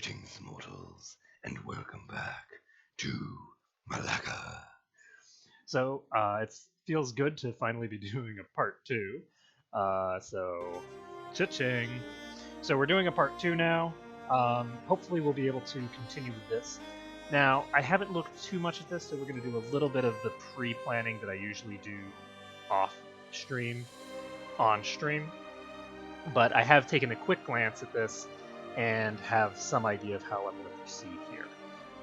Greetings, mortals, and welcome back to Malacca. It feels good to finally be doing a part two. Cha-ching. So we're doing a part two now. Hopefully we'll be able to continue with this. Now, I haven't looked too much at this, so we're going to do a little bit of the pre-planning that I usually do off stream, on stream. But I have taken a quick glance at this and have some idea of how I'm going to proceed here.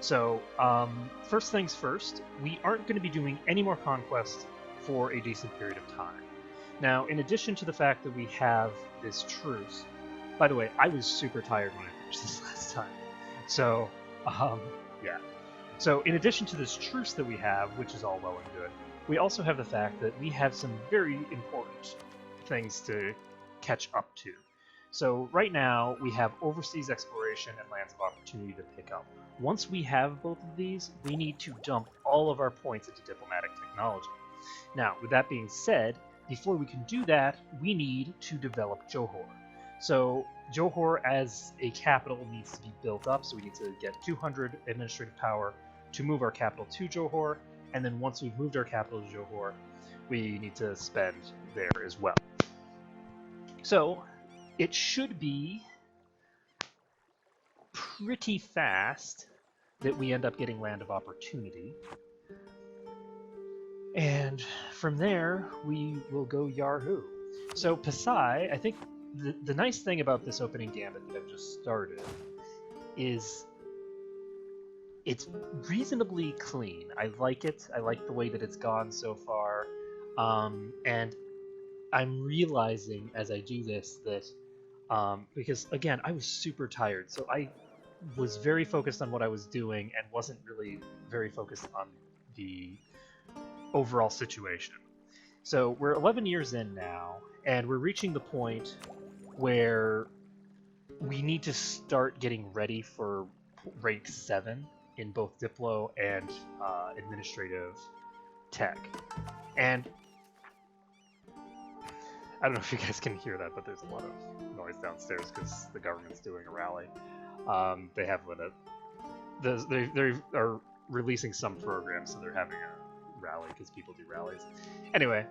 So, first things first, we aren't going to be doing any more conquest for a decent period of time. Now, in addition to the fact that we have this truce, by the way, I was super tired when I finished this last time. So, yeah. So, in addition to this truce that we have, which is all well and good, we also have the fact that we have some very important things to catch up to. So right now we have overseas exploration and lands of opportunity to pick up. Once we have both of these, we need to dump all of our points into diplomatic technology. Now, with that being said, before we can do that, we need to develop Johor. So Johor as a capital needs to be built up, so we need to get 200 administrative power to move our capital to Johor, and then once we've moved our capital to Johor, we need to spend there as well. So it should be pretty fast that we end up getting Land of Opportunity. And from there, we will go Yarhu. So Pasai, I think the nice thing about this opening gambit that I've just started is it's reasonably clean. I like it. I like the way that it's gone so far. And I'm realizing as I do this that because again, I was super tired, so I was very focused on what I was doing and wasn't really very focused on the overall situation. So we're 11 years in now, and we're reaching the point where we need to start getting ready for rank 7 in both Diplo and administrative tech. And I don't know if you guys can hear that, but there's a lot of noise downstairs because the government's doing a rally. They have they are releasing some programs, so they're having a rally because people do rallies. Anyway,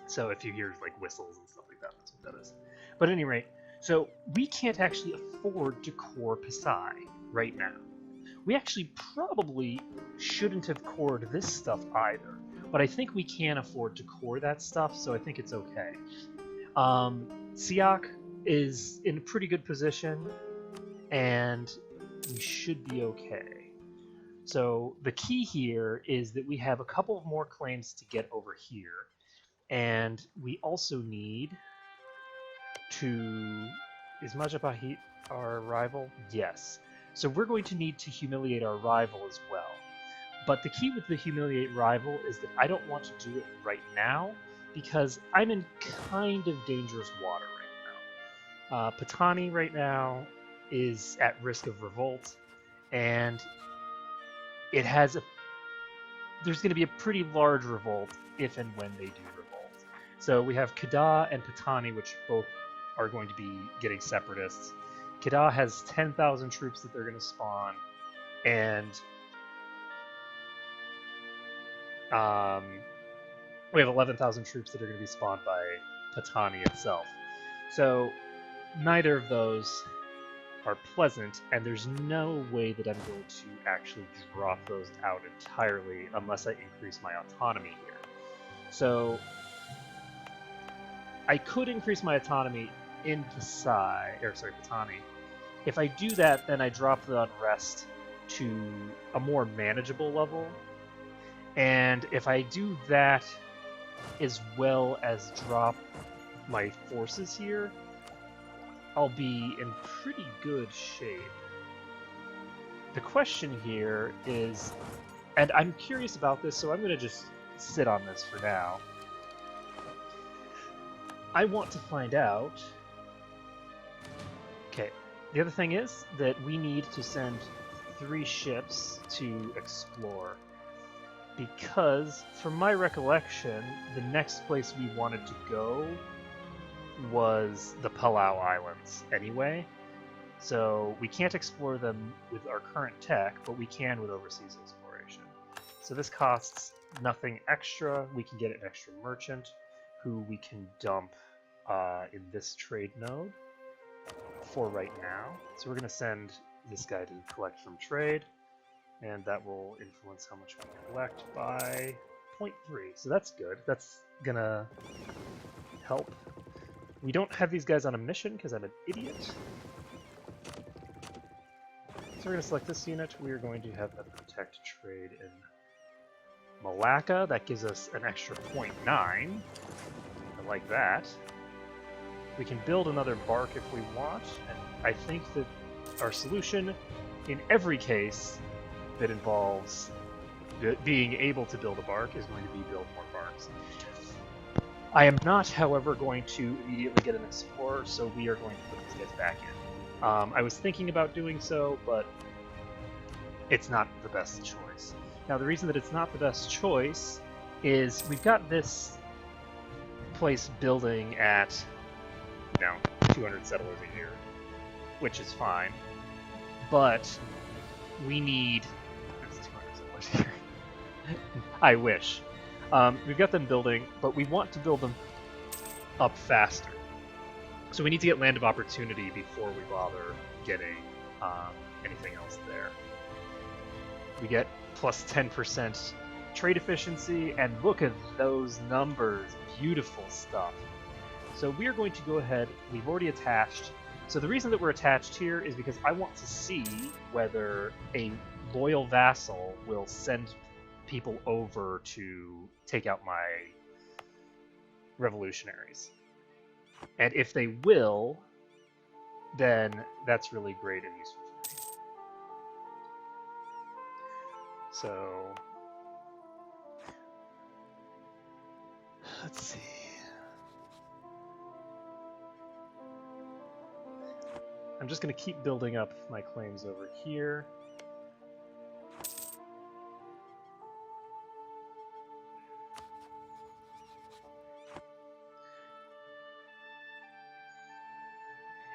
so if you hear like whistles and stuff like that, that's what that is. But at any rate, so we can't actually afford to core Pasai right now. We actually probably shouldn't have cored this stuff either. But I think we can afford to core that stuff, so I think it's okay. Siak is in a pretty good position, and we should be okay. So the key here is that we have a couple of more claims to get over here, and we also need to... Is Majapahit our rival? Yes. So we're going to need to humiliate our rival as well. But the key with the humiliate rival is that I don't want to do it right now because I'm in kind of dangerous water right now. Patani right now is at risk of revolt, and it has there's going to be a pretty large revolt if and when they do revolt. So we have Kedah and Patani, which both are going to be getting separatists. Kedah has 10,000 troops that they're going to spawn, and we have 11,000 troops that are going to be spawned by Patani itself. So neither of those are pleasant, and there's no way that I'm going to actually drop those out entirely unless I increase my autonomy here. So I could increase my autonomy in Patani. If I do that, then I drop the unrest to a more manageable level. And if I do that as well as drop my forces here, I'll be in pretty good shape. The question here is, and I'm curious about this, so I'm going to just sit on this for now. I want to find out... Okay, the other thing is that we need to send 3 ships to explore. Because, from my recollection, the next place we wanted to go was the Palau Islands anyway. So we can't explore them with our current tech, but we can with overseas exploration. So this costs nothing extra. We can get an extra merchant who we can dump in this trade node for right now. So we're going to send this guy to collect from trade, and that will influence how much we collect by 0.3. So that's good. That's going to help. We don't have these guys on a mission because I'm an idiot. So we're going to select this unit. We are going to have them protect trade in Malacca. That gives us an extra 0.9. I like that. We can build another bark if we want, and I think that our solution in every case that involves being able to build a bark is going to be build more barks. I am not, however, going to immediately get an explorer, so we are going to put these guys back in. I was thinking about doing so, but it's not the best choice. Now, the reason that it's not the best choice is we've got this place building at, 200 settlers a year, which is fine, but we need 200 settlers a year. I wish. We've got them building, but we want to build them up faster. So we need to get land of opportunity before we bother getting anything else there. We get plus 10% trade efficiency, and look at those numbers. Beautiful stuff. So we are going to go ahead, we've already attached. So the reason that we're attached here is because I want to see whether a loyal vassal will send people over to take out my revolutionaries. And if they will, then that's really great and useful for me. So let's see. I'm just going to keep building up my claims over here.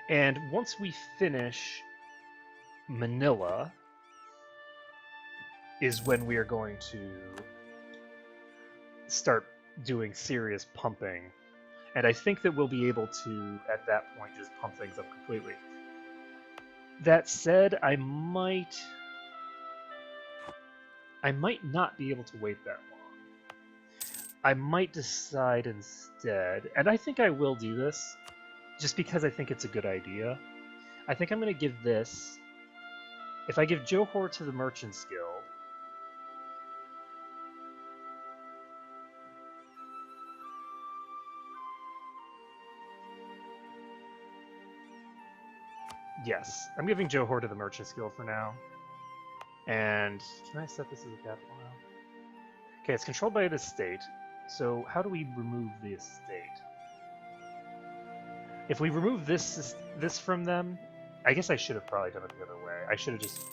And once we finish Manila is when we are going to start doing serious pumping. And I think that we'll be able to, at that point, just pump things up completely. That said, I might not be able to wait that long. I might decide instead, and I think I will do this, just because I think it's a good idea. I think I'm going to give this, if I give Johor to the Merchants Guild, yes, I'm giving Johor to the Merchants Guild for now. And can I set this as a capital now? Okay, it's controlled by the state. So how do we remove the estate? If we remove this from them, I guess I should have probably done it the other way. I should have just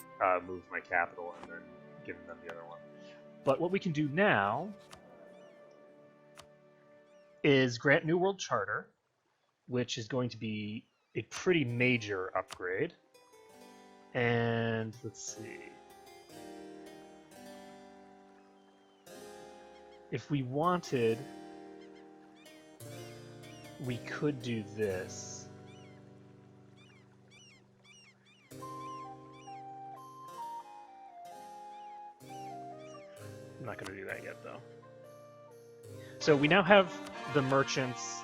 moved my capital and then given them the other one. But what we can do now is grant New World Charter, which is going to be a pretty major upgrade. And let's see. If we wanted, we could do this. I'm not going to do that yet, though. So we now have the merchants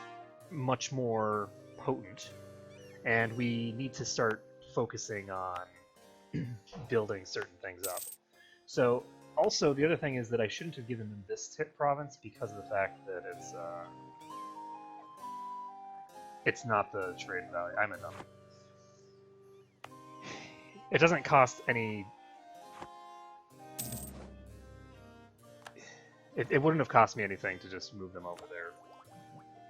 much more potent, and we need to start focusing on building certain things up. So also, the other thing is that I shouldn't have given them this province because of the fact that it's not the trade value. I'm enough. It doesn't cost any. It wouldn't have cost me anything to just move them over there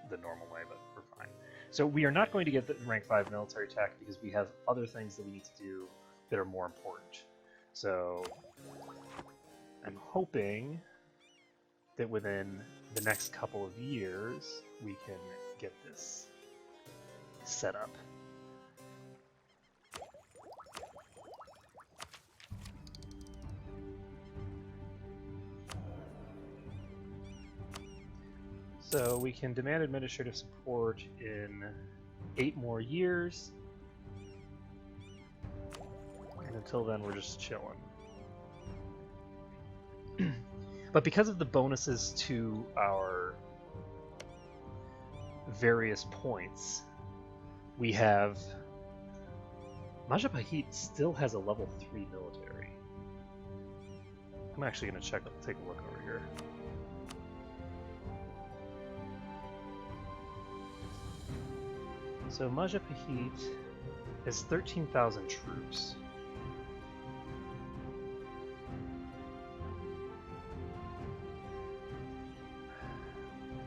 the normal way, but we're fine. So we are not going to get the rank 5 military tech because we have other things that we need to do that are more important. So I'm hoping that within the next couple of years we can get this set up. So we can demand administrative support in 8 more years. And until then, we're just chilling. But because of the bonuses to our various points, we have... Majapahit still has a level 3 military. I'm actually going to take a look over here. So Majapahit has 13,000 troops.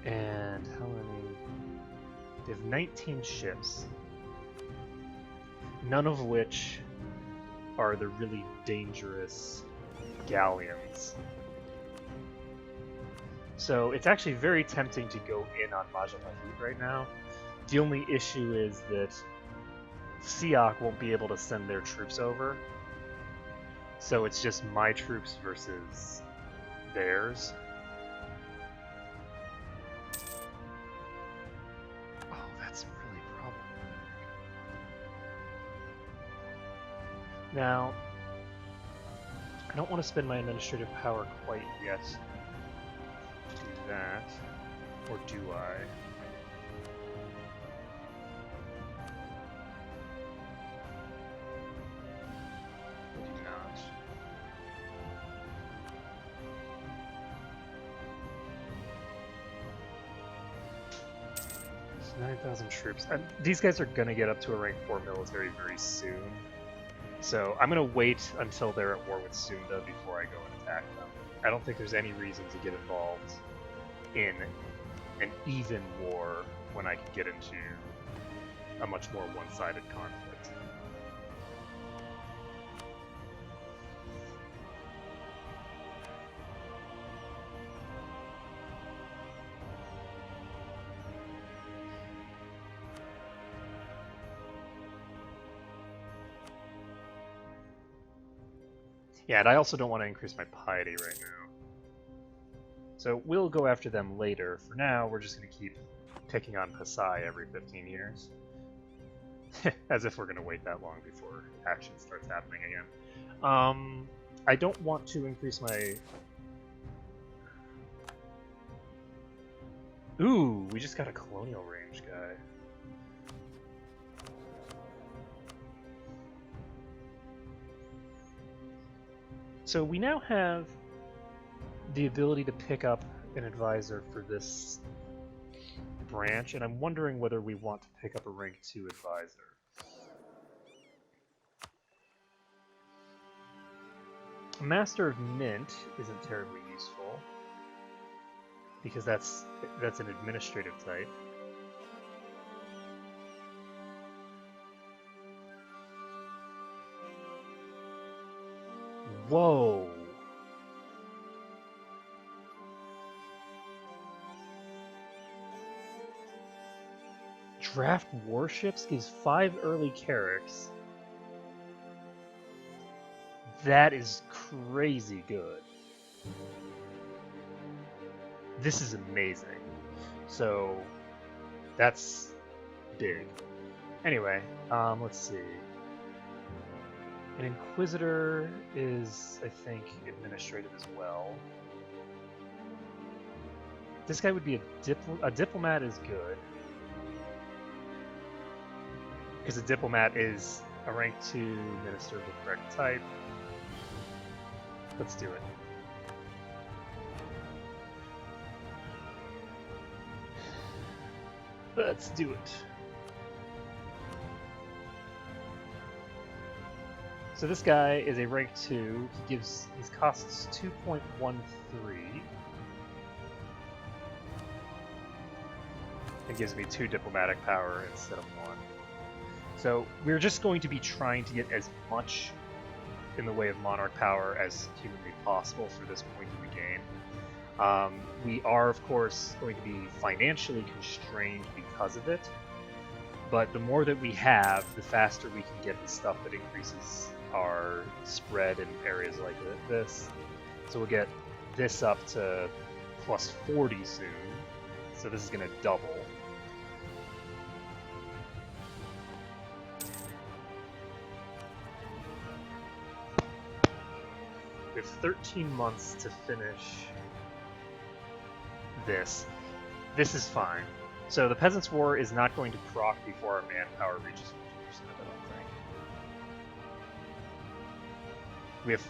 And how many? They have 19 ships. None of which are the really dangerous galleons. So it's actually very tempting to go in on Majapahit right now. The only issue is that Siak won't be able to send their troops over. So it's just my troops versus theirs. Oh, that's really problematic. Now, I don't want to spend my administrative power quite yet to do that. Or do I? I do not. It's 9,000 troops. And these guys are going to get up to a rank 4 military very soon. So I'm going to wait until they're at war with Sunda before I go and attack them. I don't think there's any reason to get involved in an even war when I can get into a much more one-sided conflict. Yeah, and I also don't want to increase my piety right now. So we'll go after them later. For now, we're just going to keep picking on Pasai every 15 years. As if we're going to wait that long before action starts happening again. I don't want to increase my... Ooh, we just got a colonial range guy. So we now have the ability to pick up an advisor for this branch, and I'm wondering whether we want to pick up a rank 2 advisor. A Master of Mint isn't terribly useful, because that's an administrative type. Whoa! Draft Warships gives 5 early Carracks. That is crazy good. This is amazing. So, that's big. Anyway, let's see. An Inquisitor is, I think, administrative as well. This guy would be a diplomat is good. Because a diplomat is a rank 2 minister of the correct type. Let's do it. Let's do it. So this guy is a rank 2. His costs 2.13. It gives me 2 diplomatic power instead of 1. So we're just going to be trying to get as much in the way of monarch power as humanly possible for this point in the game. We are, of course, going to be financially constrained because of it, but the more that we have, the faster we can get the stuff that increases our spread in areas like this. So we'll get this up to plus 40 soon. So this is going to double. We have 13 months to finish this. This is fine. So the Peasants' War is not going to proc before our manpower reaches 50%, I don't think.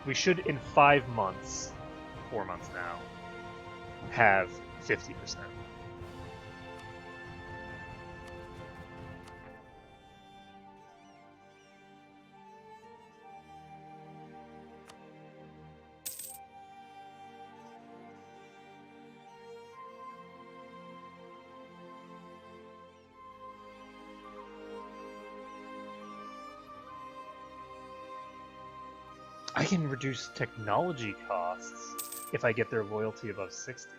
We should, in 5 months, 4 months now, have 50%. I can reduce technology costs if I get their loyalty above 60.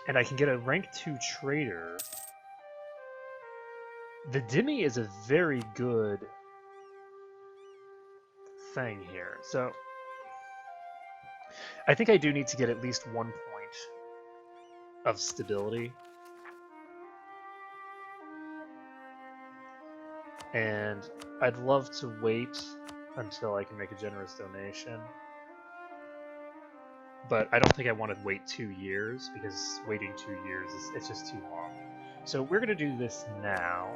And I can get a rank 2 trader. The Dhimmi is a very good thing here. So I think I do need to get at least 1 point of stability. And I'd love to wait until I can make a generous donation. But I don't think I want to wait 2 years, because waiting 2 years it's just too long. So we're going to do this now.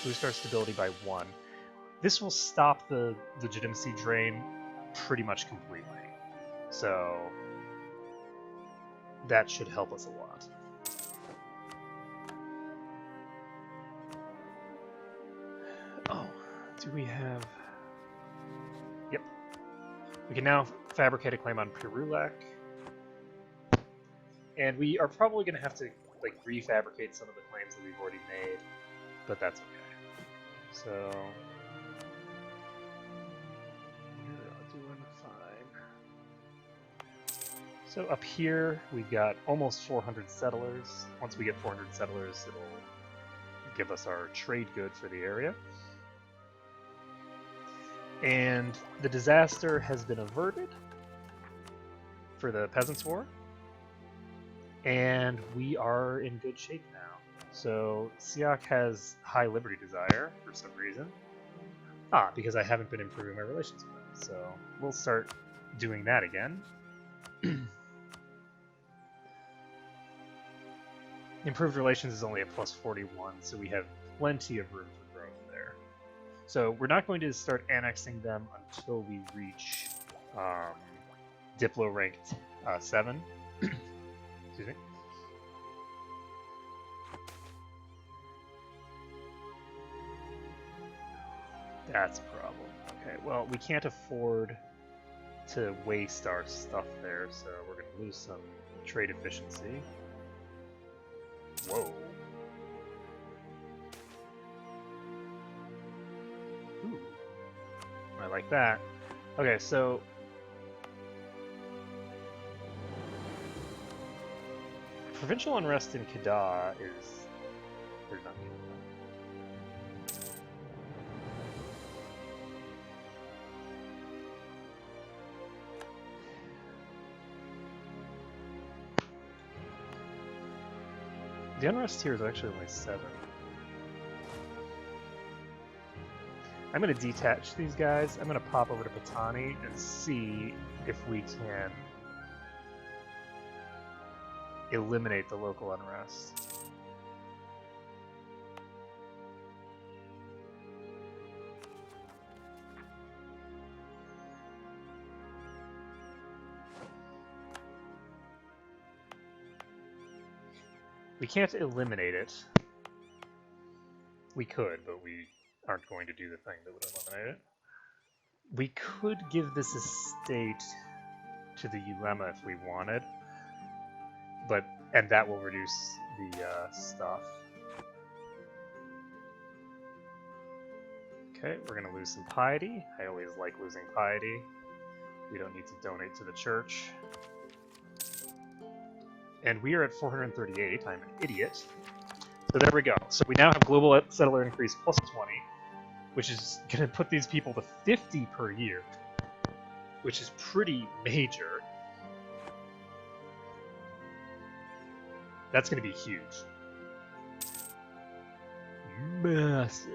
Boost our stability by 1. This will stop the legitimacy drain pretty much completely. So that should help us a lot. Oh, do we have... Yep. We can now fabricate a claim on Pirulak. And we are probably going to have to like refabricate some of the claims that we've already made, but that's okay. So we're doing fine. So up here we've got almost 400 settlers. Once we get 400 settlers, it'll give us our trade good for the area. And the disaster has been averted for the Peasants' War. And we are in good shape now. So Siak has high liberty desire for some reason. Because I haven't been improving my relations with him. So we'll start doing that again. Improved relations is only a plus 41, so we have plenty of room for growth there. So we're not going to start annexing them until we reach Diplo ranked 7. Excuse me. That's a problem. Okay, well, we can't afford to waste our stuff there, so we're going to lose some trade efficiency. Whoa. Ooh. I like that. Okay, so... provincial unrest in Kedah is... there's not Kedah. The unrest here is actually only 7. I'm going to detach these guys. I'm going to pop over to Patani and see if we can eliminate the local unrest. We can't eliminate it. We could, but we aren't going to do the thing that would eliminate it. We could give this estate to the Ulema if we wanted, and that will reduce the stuff. Okay, we're going to lose some piety. I always like losing piety. We don't need to donate to the church. And we are at 438. I'm an idiot. So there we go. So we now have global settler increase plus 20, which is going to put these people to 50 per year, which is pretty major. That's going to be huge. Massive.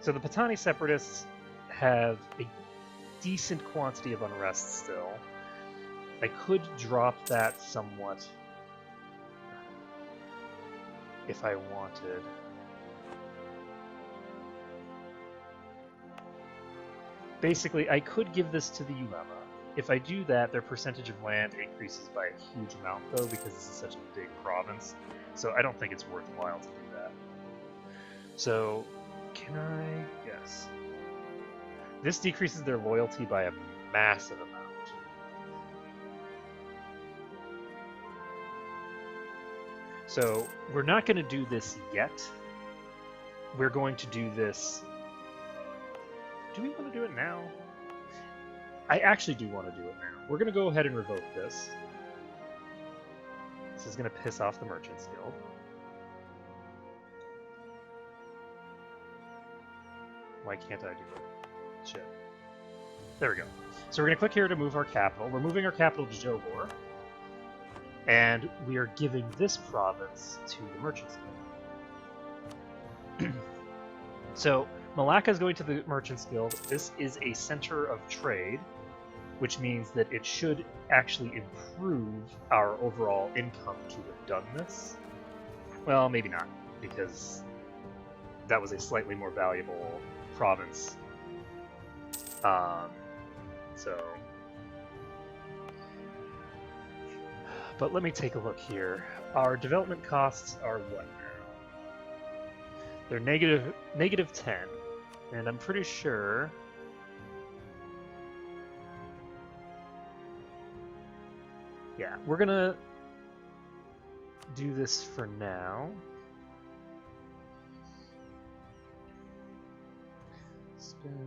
So the Patani separatists have a decent quantity of unrest still. I could drop that somewhat if I wanted. Basically, I could give this to the Ulema. If I do that, their percentage of land increases by a huge amount, though, because this is such a big province. So I don't think it's worthwhile to do that. So, can I? Yes. This decreases their loyalty by a massive amount. So, we're not going to do this yet. We're going to do this... Do we want to do it now? I actually do want to do it now. We're going to go ahead and revoke this. This is going to piss off the Merchants Guild. Why can't I do it? Shit. There we go. So we're going to click here to move our capital. We're moving our capital to Jogor. And we are giving this province to the Merchants Guild. So Malacca is going to the Merchants Guild. This is a center of trade, which means that it should actually improve our overall income to have done this. Well, maybe not, because that was a slightly more valuable province. But let me take a look here. Our development costs are what now? They're negative 10, and I'm pretty sure... Yeah, we're gonna do this for now. Spend...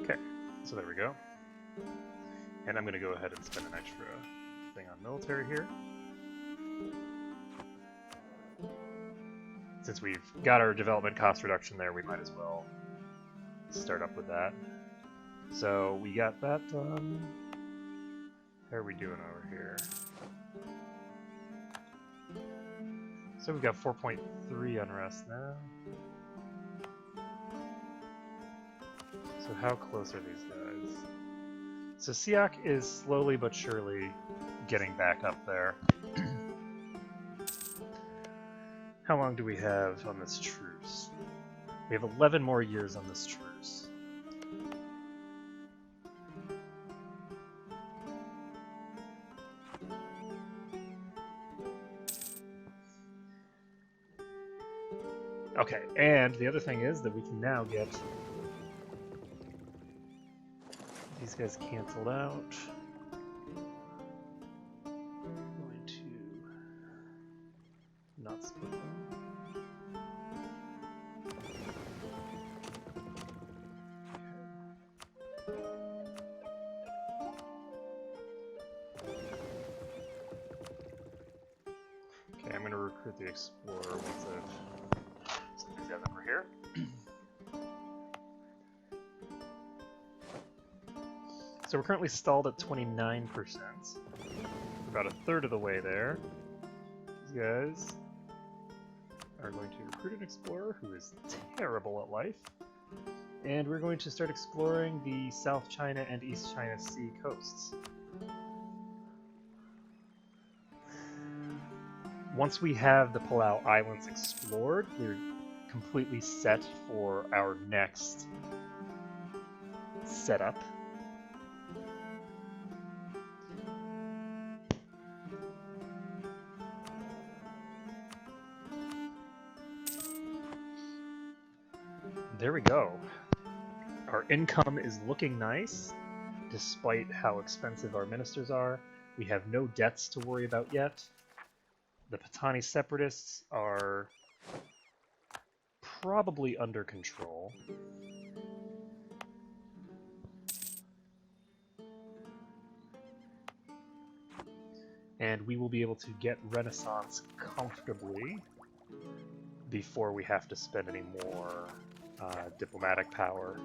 Okay, so there we go. And I'm gonna go ahead and spend an extra thing on military here. Since we've got our development cost reduction there, we might as well start up with that. So we got that done. How are we doing over here? So we've got 4.3 unrest now. So how close are these guys? So Siak is slowly but surely getting back up there. How long do we have on this truce? We have 11 more years on this truce. Okay, and the other thing is that we can now get these guys canceled out. I'm going to not split them. Okay, I'm going to recruit the Explorer once I've set these guys over here. So we're currently stalled at 29%. We're about a third of the way there. These guys are going to recruit an explorer who is terrible at life. And we're going to start exploring the South China and East China Sea coasts. Once we have the Palau Islands explored, we're completely set for our next setup. There we go. Our income is looking nice, despite how expensive our ministers are. We have no debts to worry about yet. The Patani separatists are probably under control. And we will be able to get Renaissance comfortably before we have to spend any more diplomatic power.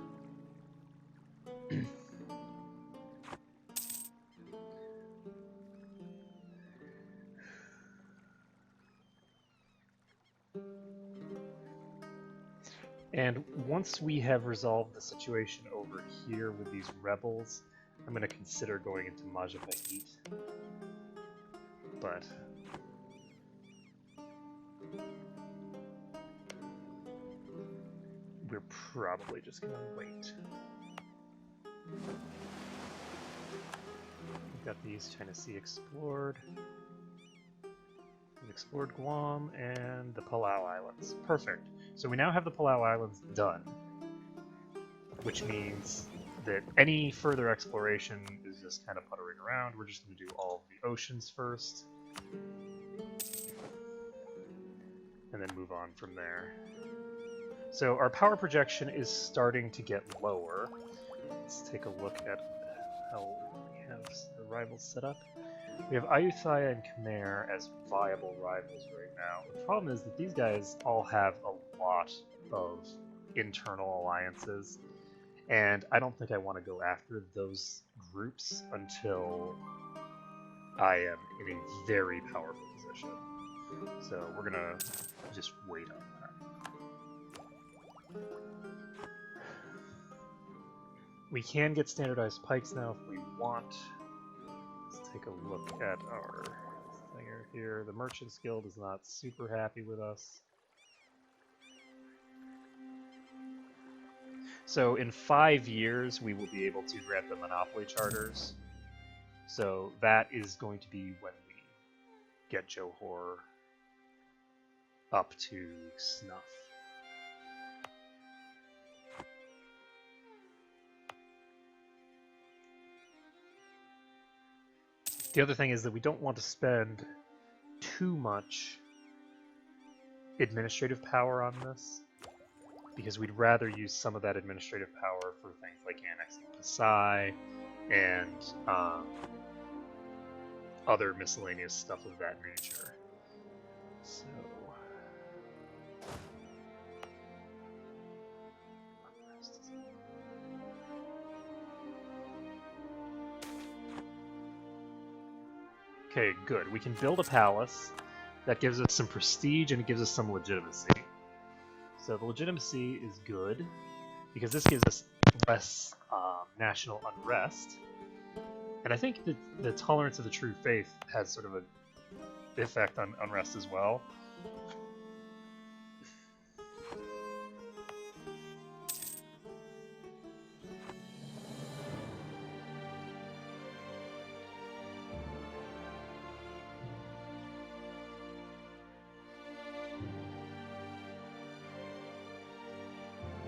And once we have resolved the situation over here with these rebels, I'm going to consider going into Majapahit. But we're probably just going to wait. We've got the East China Sea explored. We've explored Guam and the Palau Islands. Perfect. So we now have the Palau Islands done, which means that any further exploration is just kind of puttering around. We're just going to do all of the oceans first, and then move on from there. So our power projection is starting to get lower. Let's take a look at how we have the rivals set up. We have Ayutthaya and Khmer as viable rivals right now. The problem is that these guys all have a lot of internal alliances, and I don't think I want to go after those groups until I am in a very powerful position. So we're gonna just wait on that. We can get standardized pikes now if we want. Let's take a look at our thinger here. The Merchants Guild is not super happy with us. So in 5 years, we will be able to grant the monopoly charters. So that is going to be when we get Johor up to snuff. The other thing is that we don't want to spend too much administrative power on this, because we'd rather use some of that administrative power for things like annexing Pasai and other miscellaneous stuff of that nature. So okay, good. We can build a palace that gives us some prestige and it gives us some legitimacy. So the legitimacy is good because this gives us less national unrest. And I think that the tolerance of the true faith has sort of an effect on unrest as well.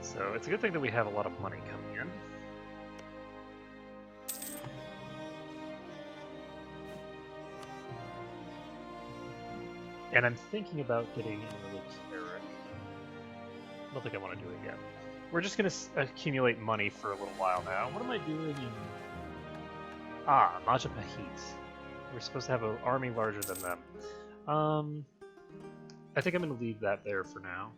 So it's a good thing that we have a lot of money coming in. And I'm thinking about getting another cleric. I don't think I want to do it yet. We're just going to accumulate money for a little while now. What am I doing in... Majapahit. We're supposed to have an army larger than them. I think I'm going to leave that there for now.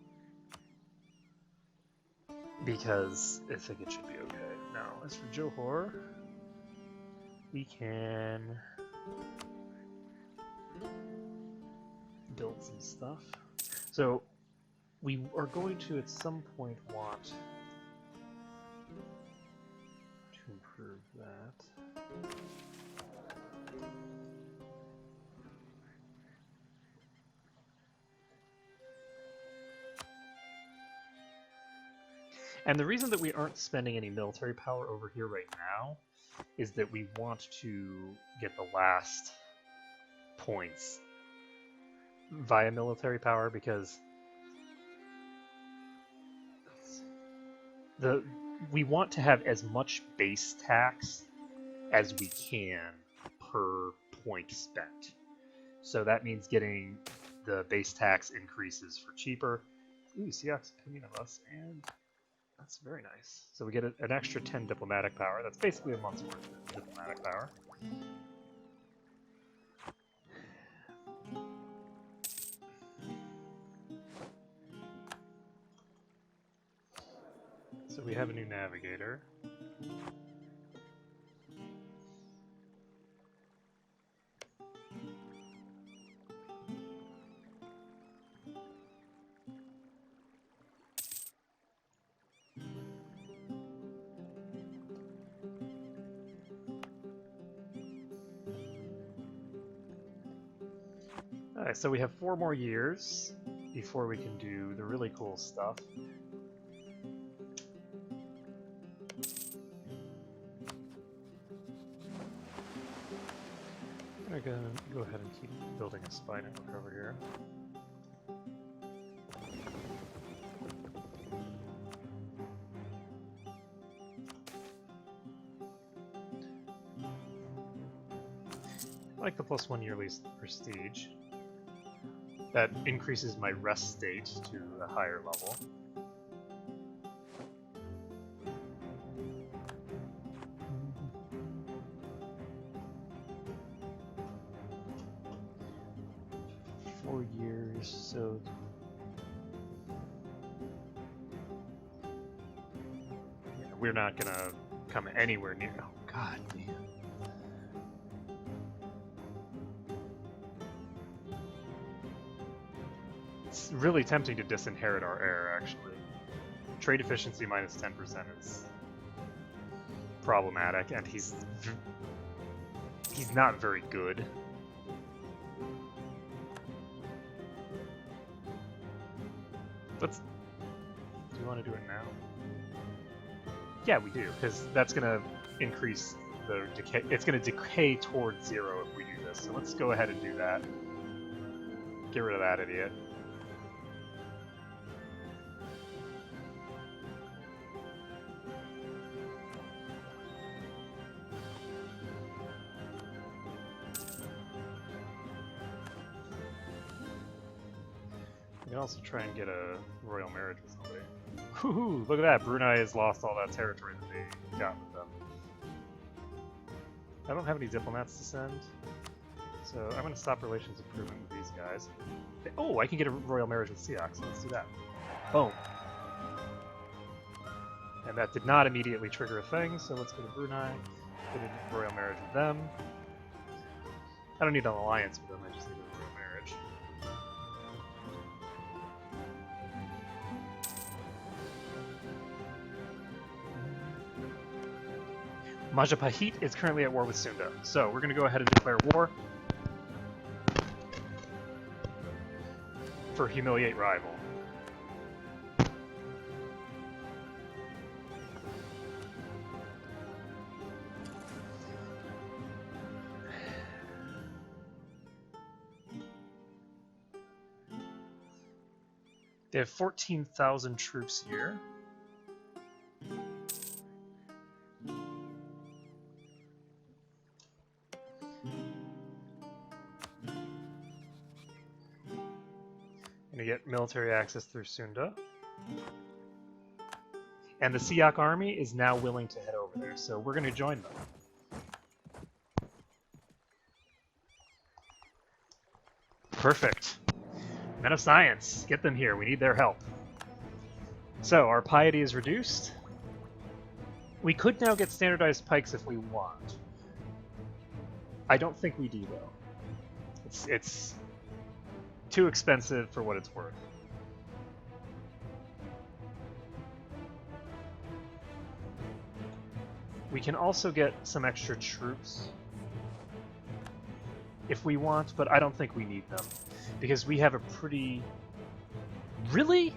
Because I think it should be okay. Now, as for Johor, we can build some stuff. So, we are going to at some point want to improve that. And the reason that we aren't spending any military power over here right now is that we want to get the last points via military power, because we want to have as much base tax as we can per point spent. So that means getting the base tax increases for cheaper, Ooh, Siak's opinion of us, and that's very nice. So we get an extra 10 diplomatic power. That's basically a month's worth of diplomatic power. So we have a new navigator. Alright, so we have 4 more years before we can do the really cool stuff. I'm gonna go ahead and keep building a spy network over here. I like the +1 yearly prestige. That increases my rest state to a higher level. So yeah, we're not gonna come anywhere near. Oh god damn. It's really tempting to disinherit our heir, actually. Trade efficiency minus 10% is problematic, and he's not very good. Do you want to do it now? Yeah, we do, because that's going to increase the decay. It's going to decay towards 0 if we do this. So let's go ahead and do that. Get rid of that idiot. We can also try and get a royal marriage with somebody. Woohoo! Look at that! Brunei has lost all that territory that they got with them. I don't have any diplomats to send, so I'm going to stop relations improvement with these guys. Oh, I can get a royal marriage with Siak, so let's do that. Boom! And that did not immediately trigger a thing, so let's go to Brunei, get a royal marriage with them. I don't need an alliance with them, I just need a royal marriage. Majapahit is currently at war with Sunda, so we're going to go ahead and declare war for humiliate rival. They have 14,000 troops here. Gonna get military access through Sunda. And the Siak army is now willing to head over there, so we're gonna join them. Perfect. Men of science, get them here. We need their help. So, our piety is reduced. We could now get standardized pikes if we want. I don't think we do, though. It's too expensive for what it's worth. We can also get some extra troops if we want, but I don't think we need them. Because we have a pretty... Really?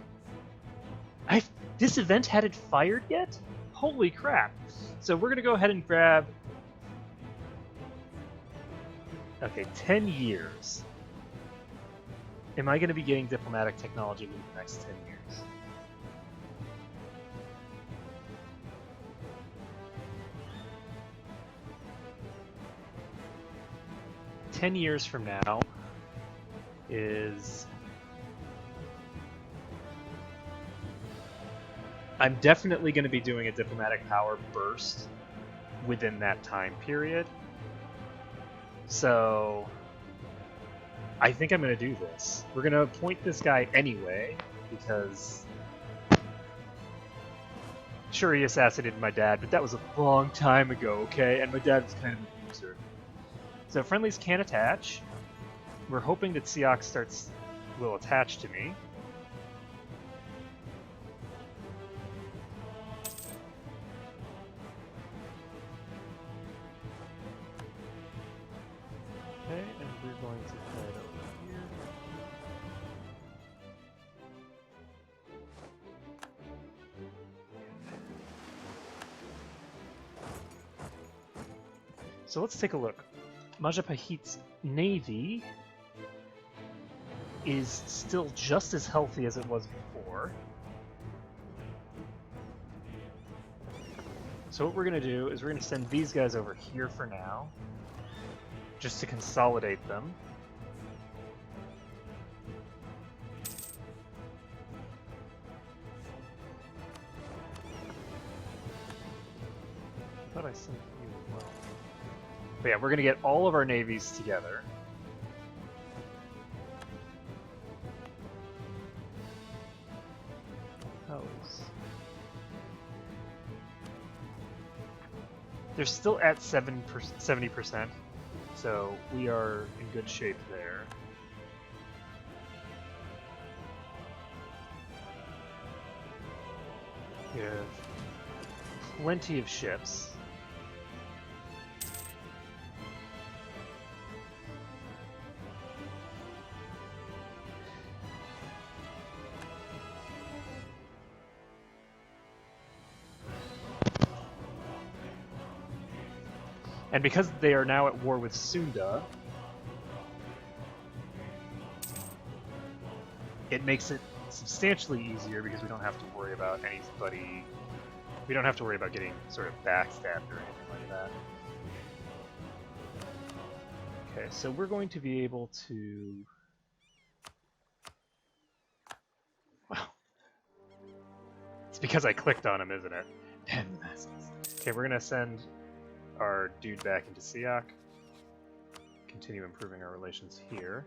This event hadn't fired yet? Holy crap. So we're going to go ahead and grab... Okay, 10 years. Am I going to be getting diplomatic technology in the next 10 years? $10 years from now is I'm definitely going to be doing a diplomatic power burst within that time period. So I think I'm going to do this. We're going to appoint this guy anyway, because sure, he assassinated my dad, but that was a long time ago, okay? And my dad was kind of a loser. So friendlies can attach. We're hoping that Siak will attach to me. Okay, and we're going to head over here. So let's take a look. Majapahit's navy is still just as healthy as it was before. So what we're going to do is we're going to send these guys over here for now, just to consolidate them. I thought I sent you as well. But yeah, we're going to get all of our navies together. They're still at 70%, so we are in good shape there. We have plenty of ships. And because they are now at war with Sunda, it makes it substantially easier because we don't have to worry about anybody. We don't have to worry about getting sort of backstabbed or anything like that. Okay, so we're going to be able to... Well, it's because I clicked on him, isn't it? Damn bastards. Okay, we're going to send our dude back into Siak. Continue improving our relations here.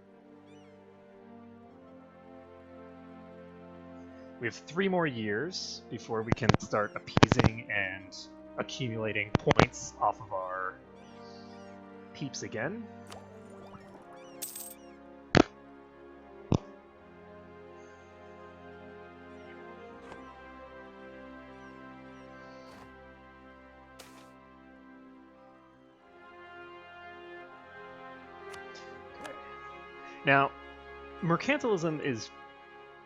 We have 3 more years before we can start appeasing and accumulating points off of our peeps again. Now, mercantilism is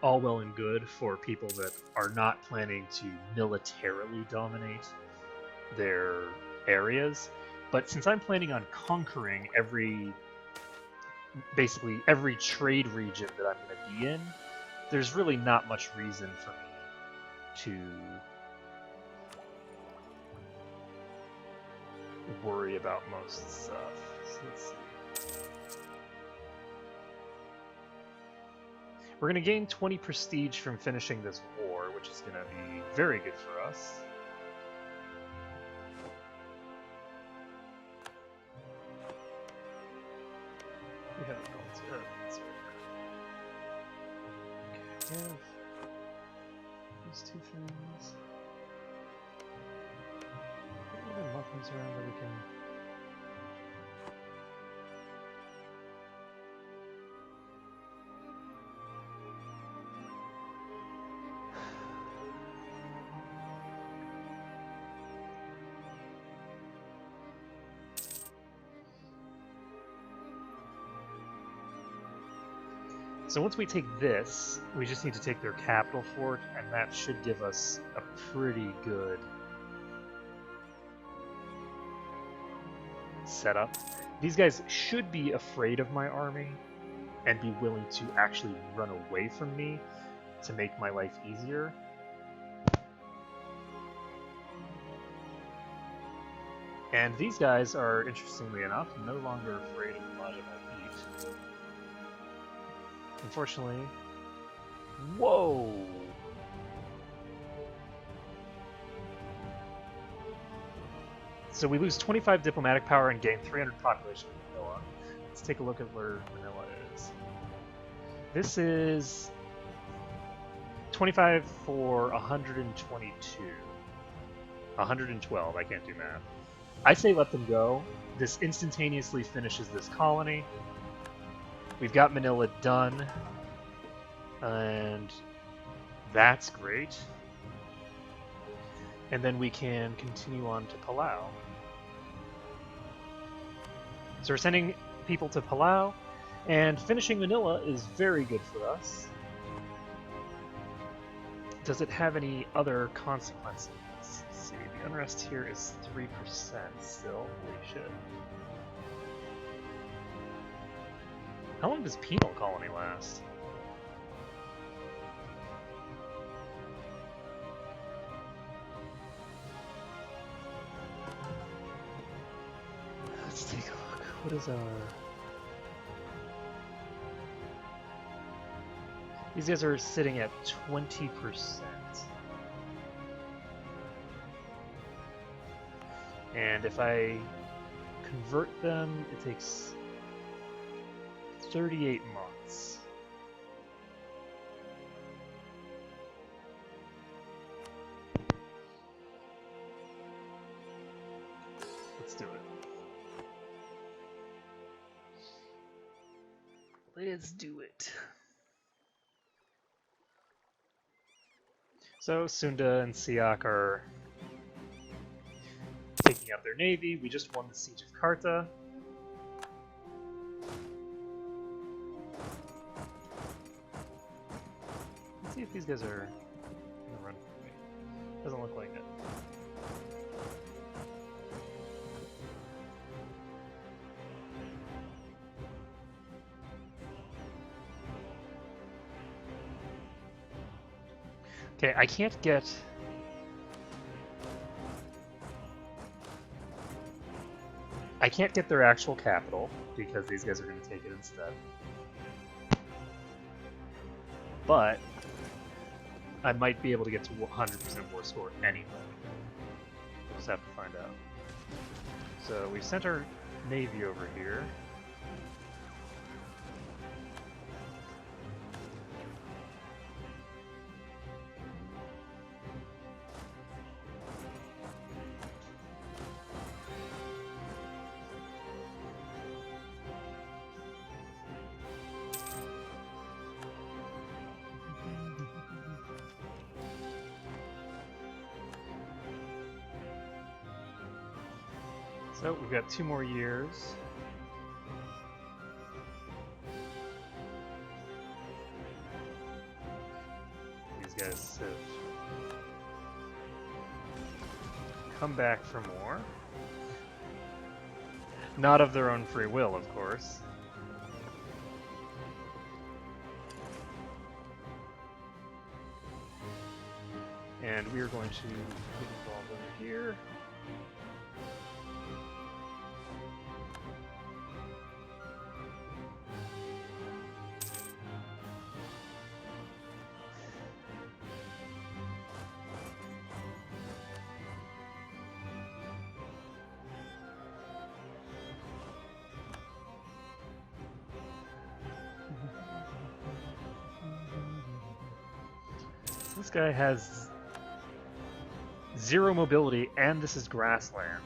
all well and good for people that are not planning to militarily dominate their areas, but since I'm planning on conquering basically every trade region that I'm going to be in, there's really not much reason for me to worry about most stuff. So let's see. We're going to gain 20 prestige from finishing this war, which is going to be very good for us. We haven't gone to that's right. Okay, we have these 2 things. What other weapons around that we can... So once we take this, we just need to take their capital fort, and that should give us a pretty good setup. These guys should be afraid of my army and be willing to actually run away from me to make my life easier. And these guys are, interestingly enough, no longer afraid of Majapahit. Unfortunately... Whoa! So we lose 25 diplomatic power and gain 300 population in Manila. Let's take a look at where Manila is. This is 25 for 122. 112, I can't do math. I say let them go. This instantaneously finishes this colony. We've got Manila done. And that's great. And then we can continue on to Palau. So we're sending people to Palau, and finishing Manila is very good for us. Does it have any other consequences? Let's see, the unrest here is 3% still. Holy shit. How long does penal colony last? Let's take a look. What is our... These guys are sitting at 20%. And if I convert them, it takes 38 months. Let's do it. Let's do it. So Sunda and Siak are taking out their navy. We just won the siege of Karta. Let's see if these guys are gonna run for me. Doesn't look like it. Okay, I can't get... I can't get their actual capital, because these guys are going to take it instead. But I might be able to get to 100% war score anyway. We'll just have to find out. So we sent our navy over here. So we've got 2 more years. These guys have come back for more. Not of their own free will, of course. And we are going to get involved over here. This guy has 0 mobility, and this is grassland,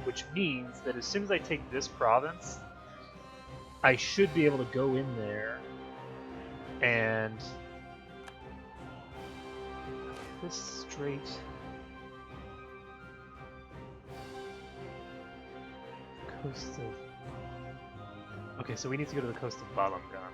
which means that as soon as I take this province, I should be able to go in there and this straight coast of... Okay, so we need to go to the coast of Balamgan.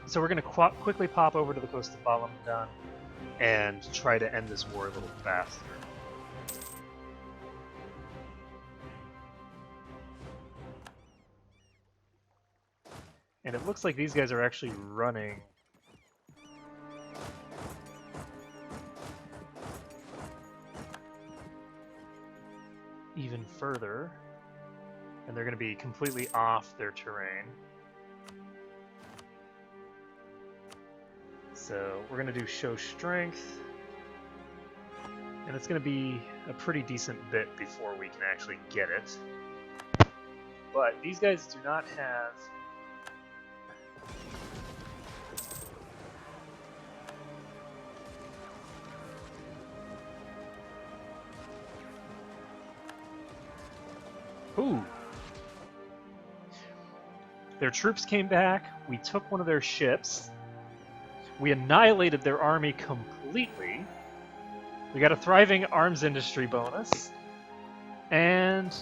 So we're going to quickly pop over to the coast of Balamgan and try to end this war a little faster. And it looks like these guys are actually running even further. and they're going to be completely off their terrain. So we're going to do show strength, and it's going to be a pretty decent bit before we can actually get it. But these guys do not have... Ooh! Their troops came back, we took one of their ships, we annihilated their army completely, we got a thriving arms industry bonus, and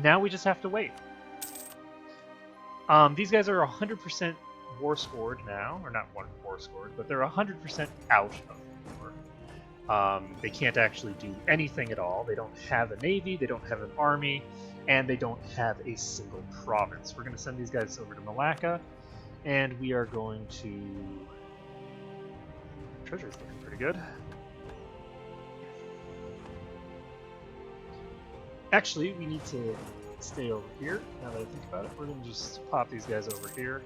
now we just have to wait. These guys are 100% war scored now, or not war scored, but they're 100% out of war. They can't actually do anything at all. They don't have a navy, they don't have an army, and they don't have a single province. We're going to send these guys over to Malacca, and we are going to... Treasury's looking pretty good. Actually, we need to stay over here. Now that I think about it, we're going to just pop these guys over here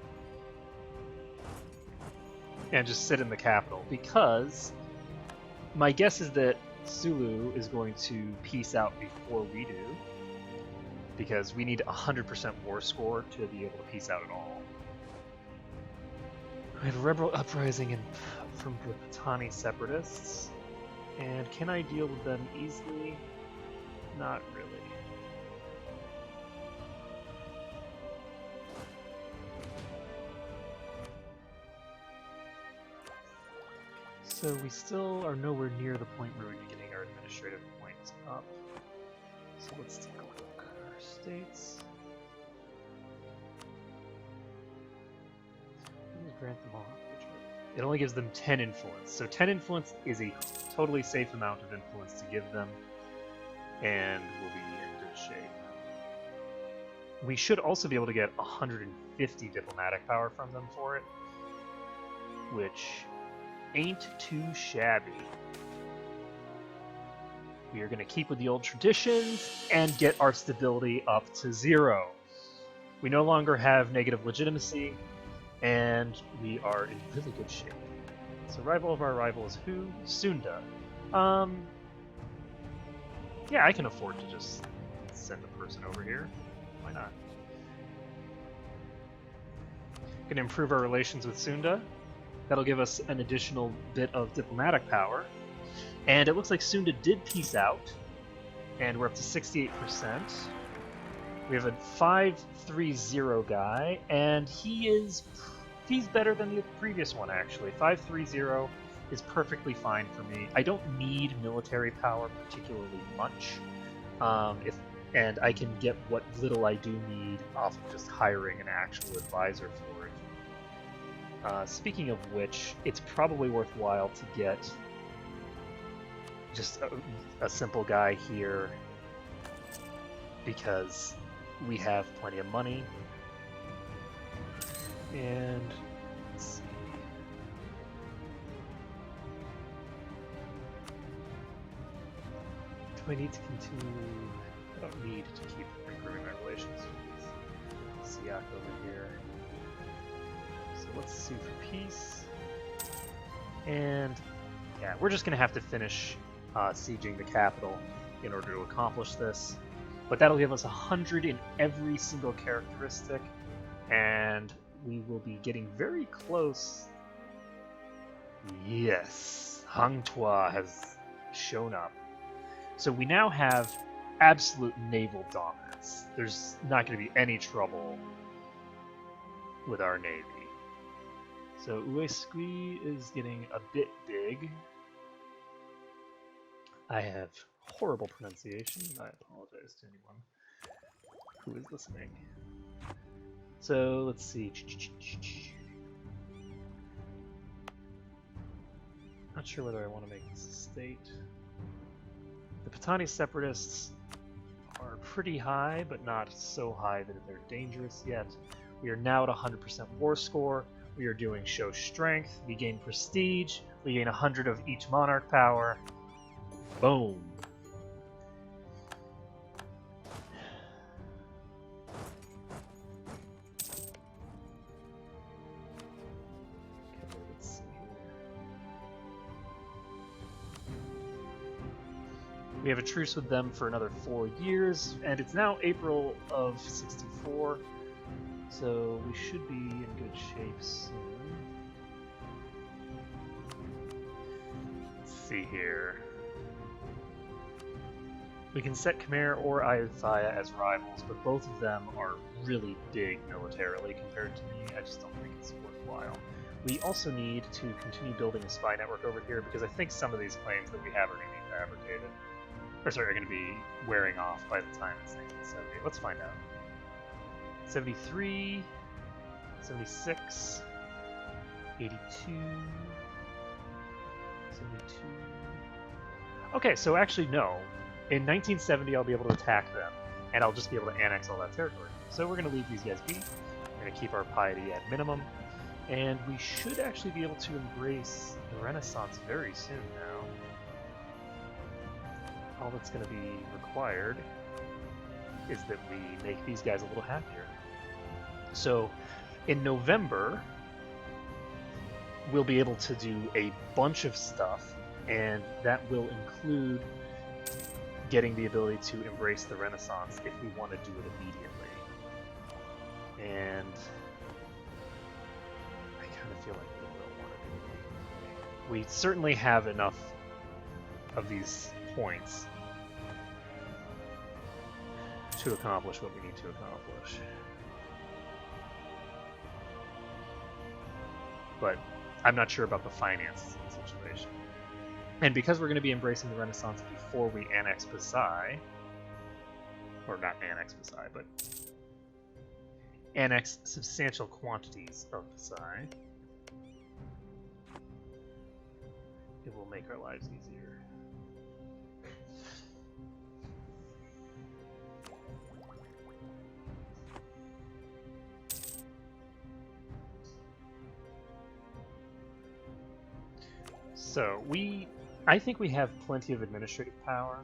and just sit in the capital, because my guess is that Sulu is going to peace out before we do, because we need 100% war score to be able to peace out at all. We have a rebel uprising from the Patani separatists, and can I deal with them easily? Not really. So we still are nowhere near the point where we're getting our administrative points up. So let's take a look. Our states. Grant them all. It only gives them 10 influence. So 10 influence is a totally safe amount of influence to give them, and we'll be in good shape. We should also be able to get 150 diplomatic power from them for it, which ain't too shabby. We are going to keep with the old traditions and get our stability up to 0. We no longer have negative legitimacy, and we are in really good shape. So rival of our rival is who? Sunda. Yeah, I can afford to just send a person over here. Why not? Gonna improve our relations with Sunda. That'll give us an additional bit of diplomatic power. And it looks like Sunda did peace out, and we're up to 68%. We have a 530 guy, and he's better than the previous one, actually. 530 is perfectly fine for me. I don't need military power particularly much, and I can get what little I do need off of just hiring an actual advisor for it. Speaking of which, it's probably worthwhile to get just a simple guy here, because we have plenty of money. And let's see. Do I need to continue? I don't need to keep improving my relations with Siak over here. So let's sue for peace. And yeah, we're just gonna have to finish sieging the capital in order to accomplish this. But that'll give us 100 in every single characteristic, and we will be getting very close. Yes, Hang Tuah has shown up. So we now have absolute naval dominance. There's not going to be any trouble with our navy. So Uesqui is getting a bit big. I have horrible pronunciation, and I apologize to anyone who is listening. So let's see. Not sure whether I want to make this a state. The Patani separatists are pretty high, but not so high that they're dangerous yet. We are now at 100% war score. We are doing show strength. We gain prestige. We gain 100 of each monarch power. Boom. have a truce with them for another 4 years, and it's now April of 64, so we should be in good shape soon. Let's see here. We can set Khmer or Ayutthaya as rivals, but both of them are really big militarily compared to me. I just don't think it's worthwhile. We also need to continue building a spy network over here, because I think some of these claims that we have are going to be fabricated. Or sorry, are going to be wearing off by the time it's 1970. Let's find out. 73, 76, 82, 72. Okay, so actually no. In 1970, I'll be able to attack them, and I'll just be able to annex all that territory. So we're going to leave these guys be. We're going to keep our piety at minimum, and we should actually be able to embrace the Renaissance very soon now. All that's going to be required is that we make these guys a little happier. So in November, we'll be able to do a bunch of stuff, and that will include getting the ability to embrace the Renaissance if we want to do it immediately. And I kind of feel like we will want to do it immediately. We certainly have enough of these points to accomplish what we need to accomplish. But I'm not sure about the finances of the situation. And because we're going to be embracing the Renaissance before we annex Pasai, or not annex Pasai, but annex substantial quantities of Pasai, it will make our lives easier. So I think we have plenty of administrative power.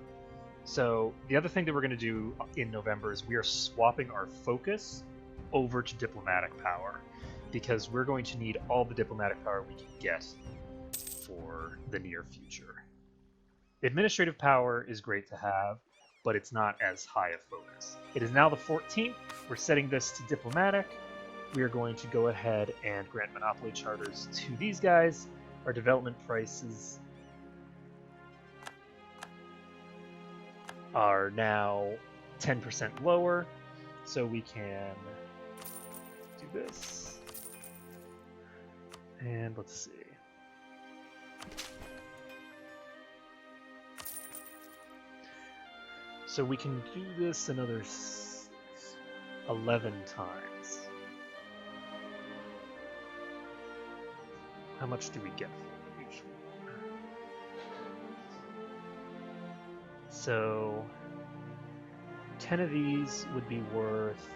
So the other thing that we're going to do in November is we are swapping our focus over to diplomatic power, because we're going to need all the diplomatic power we can get for the near future. Administrative power is great to have, but it's not as high a focus. It is now the 14th. We're setting this to diplomatic. We are going to go ahead and grant monopoly charters to these guys. Our development prices are now 10% lower, so we can do this. And let's see. So we can do this another 11 times. How much do we get for each one? So 10 of these would be worth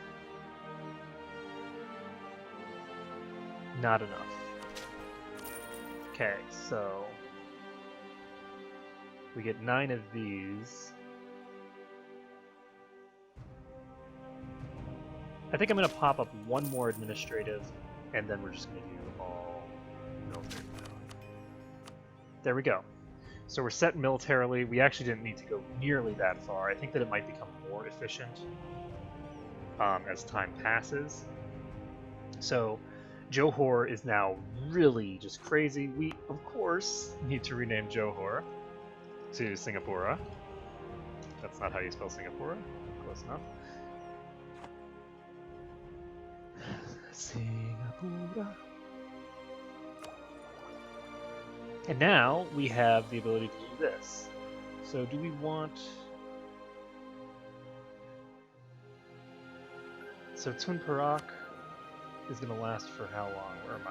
not enough. Okay, so we get 9 of these. I think I'm going to pop up one more administrative, and then we're just going to do all military power. There we go. So we're set militarily. We actually didn't need to go nearly that far. I think that it might become more efficient as time passes. So Johor is now really just crazy. We, of course, need to rename Johor to Singapura. That's not how you spell Singapura. Close enough. Singapura. And now we have the ability to do this. So do we want... So Tun Perak is going to last for how long? Where am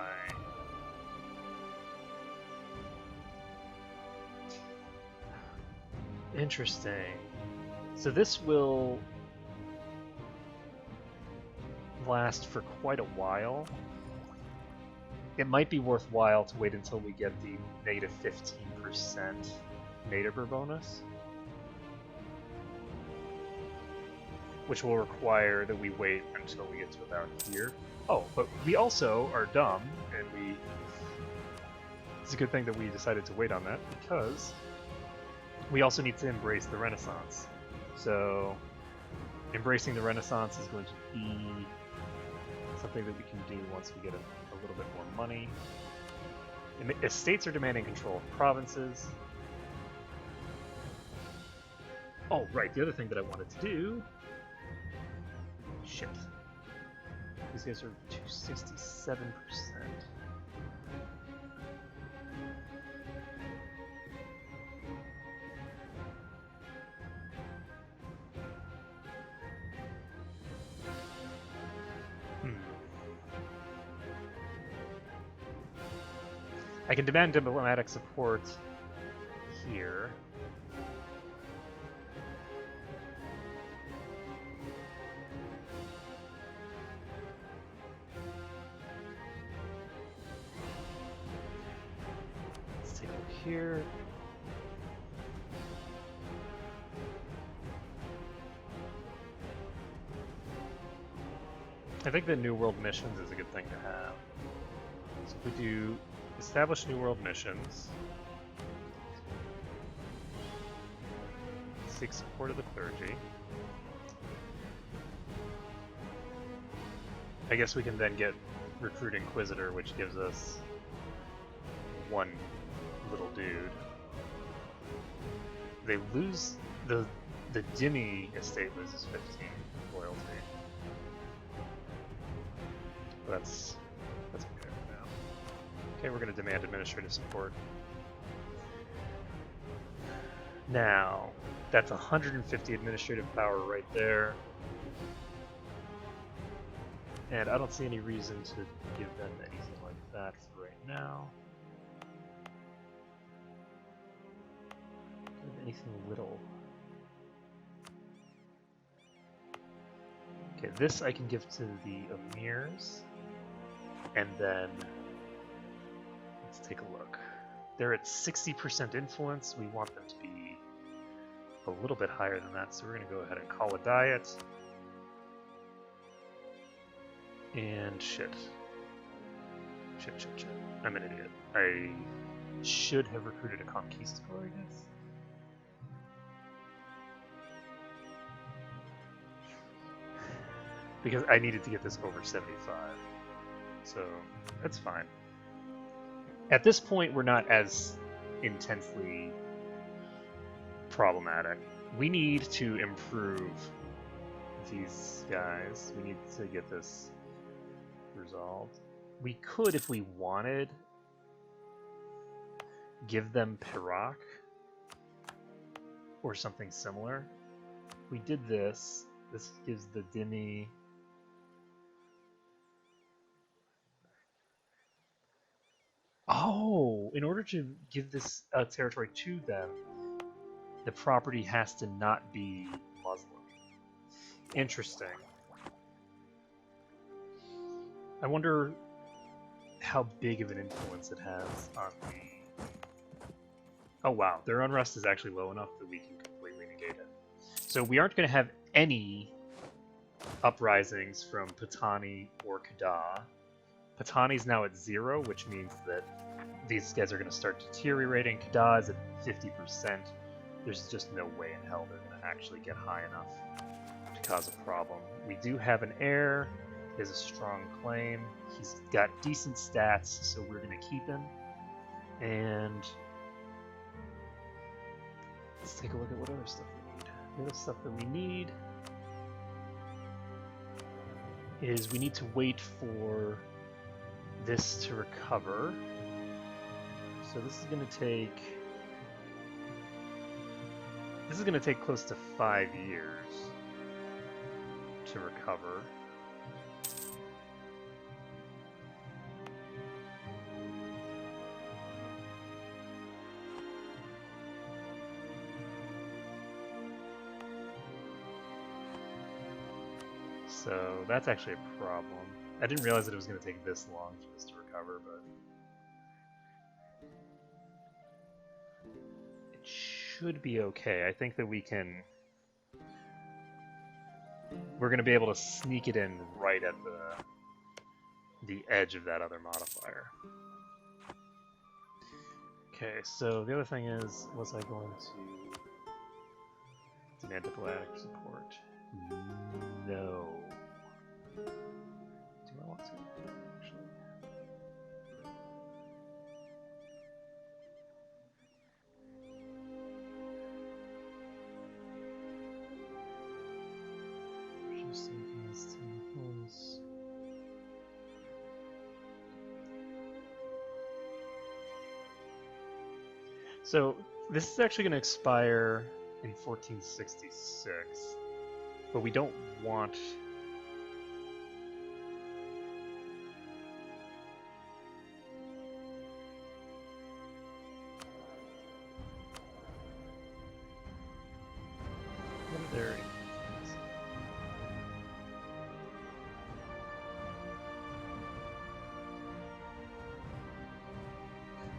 I? Interesting. So this will last for quite a while. It might be worthwhile to wait until we get the negative 15% neighbor bonus, which will require that we wait until we get to about here. Oh, but we also are dumb, and it's a good thing that we decided to wait on that, because we also need to embrace the Renaissance. So embracing the Renaissance is going to be something that we can do once we get a little bit more money. Estates are demanding control of provinces. Oh, right, the other thing that I wanted to do... Shit. These guys are 267%. I can demand diplomatic support here. Let's take a look here. I think the New World missions is a good thing to have. So if we do establish New World missions, seek support of the clergy. I guess we can then get Recruit Inquisitor, which gives us one little dude. They lose the Dimi estate loses 15 loyalty. But that's okay for now. Okay, we're going to demand administrative support. Now, that's 150 administrative power right there. And I don't see any reason to give them anything like that for right now. Anything little. Okay, this I can give to the Emirs. And then, let's take a look. They're at 60% influence. We want them to be a little bit higher than that, so we're going to go ahead and call a diet. And shit. Shit. I'm an idiot. I should have recruited a conquistador, I guess. Because I needed to get this over 75. So, that's fine. At this point, we're not as intensely problematic. We need to improve these guys. We need to get this resolved. We could, if we wanted, give them Perak or something similar. We did this. This gives the Dimi... Oh, in order to give this territory to them, the property has to not be Muslim. Interesting. I wonder how big of an influence it has on the... Oh wow, their unrest is actually low enough that we can completely negate it. So we aren't going to have any uprisings from Patani or Kedah. Patani's now at 0, which means that these guys are going to start deteriorating. Kedah is at 50%. There's just no way in hell they're going to actually get high enough to cause a problem. We do have an heir. He has a strong claim. He's got decent stats, so we're going to keep him. And let's take a look at what other stuff we need. The other stuff that we need is we need to wait for this to recover. So this is going to take... This is going to take close to 5 years to recover. So that's actually a problem. I didn't realize that it was going to take this long for this to recover, but it should be okay. I think that we can... We're going to be able to sneak it in right at the edge of that other modifier. Okay, so the other thing is, was I going to... Demand diplomatic support. No. Do I want to? Actually. Just thinking this temples. So this is actually going to expire in 1466, but we don't want. What are their influences?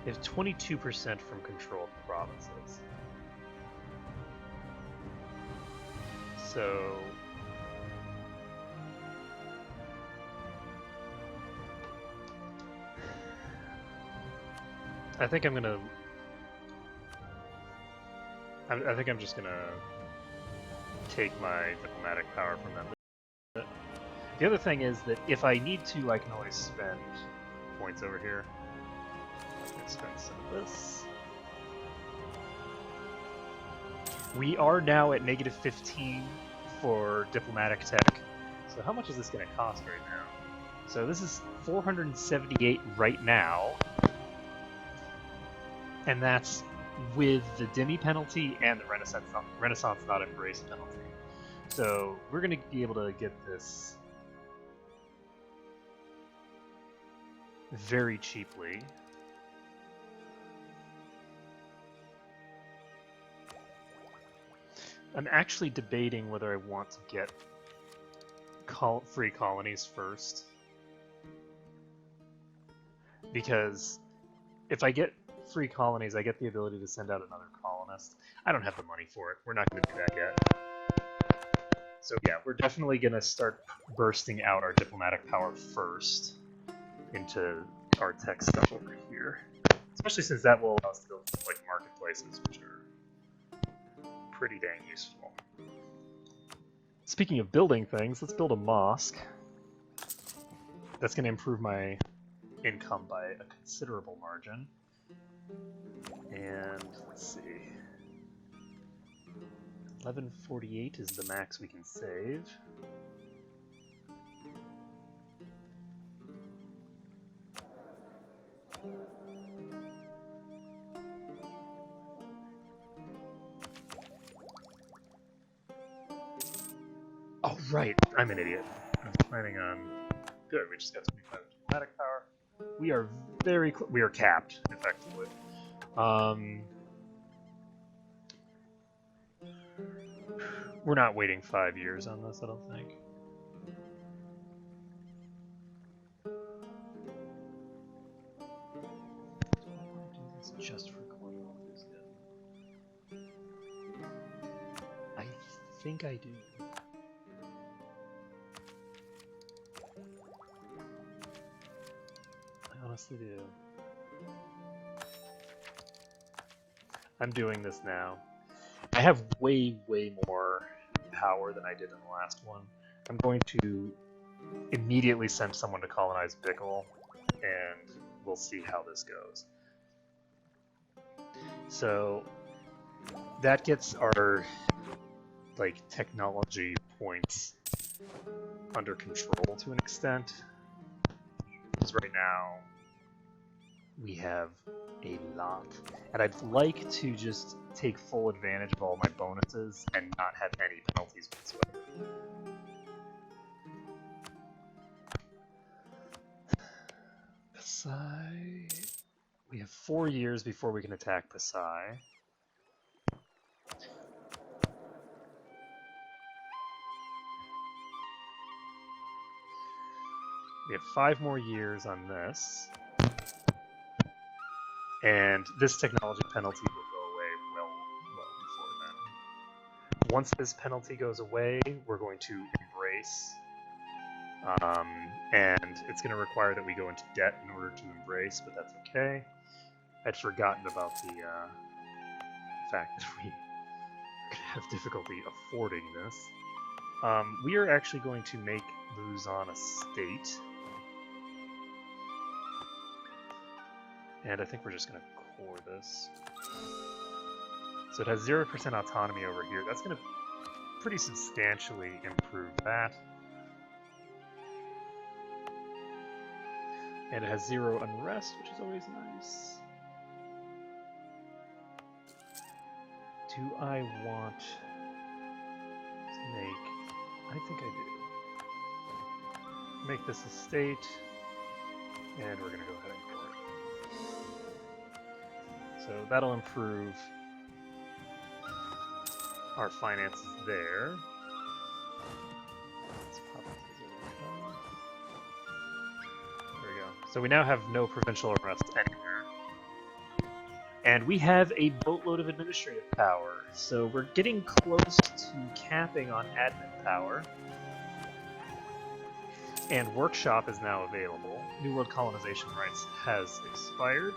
They have 22% from controlled provinces. So I think I'm gonna. I think I'm just gonna take my diplomatic power from them. The other thing is that if I need to, I can always spend points over here. I'm gonna spend some of this. We are now at negative 15 for diplomatic tech. So how much is this going to cost right now? So this is 478 right now. And that's with the Demi penalty and the Renaissance not embraced penalty. So we're going to be able to get this very cheaply. I'm actually debating whether I want to get free colonies first. Because if I get free colonies, I get the ability to send out another colonist. I don't have the money for it. We're not going to do that yet. So yeah, we're definitely going to start bursting out our diplomatic power first into our tech stuff over here. Especially since that will allow us to build like marketplaces, which are pretty dang useful. Speaking of building things, let's build a mosque. That's going to improve my income by a considerable margin. And let's see. 1148 is the max we can save. Oh, right. I'm an idiot. I was planning on... Good, we just got 25 diplomatic power. We are very we are capped, effectively. We're not waiting 5 years on this, I don't think. Just for colonial is good. I think I do. I honestly do. I'm doing this now. I have way more power than I did in the last one. I'm going to immediately send someone to colonize Bickle, and we'll see how this goes. So that gets our like technology points under control to an extent. Because right now we have a lot. And I'd like to just take full advantage of all my bonuses and not have any penalties whatsoever. Pasai. We have 4 years before we can attack Pasai. We have 5 more years on this. And this technology penalty will go away well before then. Once this penalty goes away, we're going to embrace. And it's going to require that we go into debt in order to embrace, but that's okay. I'd forgotten about the fact that we could have difficulty affording this. We are actually going to make Luzon a state. And I think we're just going to core this. So it has 0% autonomy over here. That's going to pretty substantially improve that. And it has 0 unrest, which is always nice. Do I want to make... I think I do. Make this a state, and we're going to go ahead and core it. So that'll improve our finances there. Let's pop up the 0. There we go. So we now have no provincial arrest anywhere. And we have a boatload of administrative power, so we're getting close to capping on admin power. And Workshop is now available. New World Colonization Rights has expired.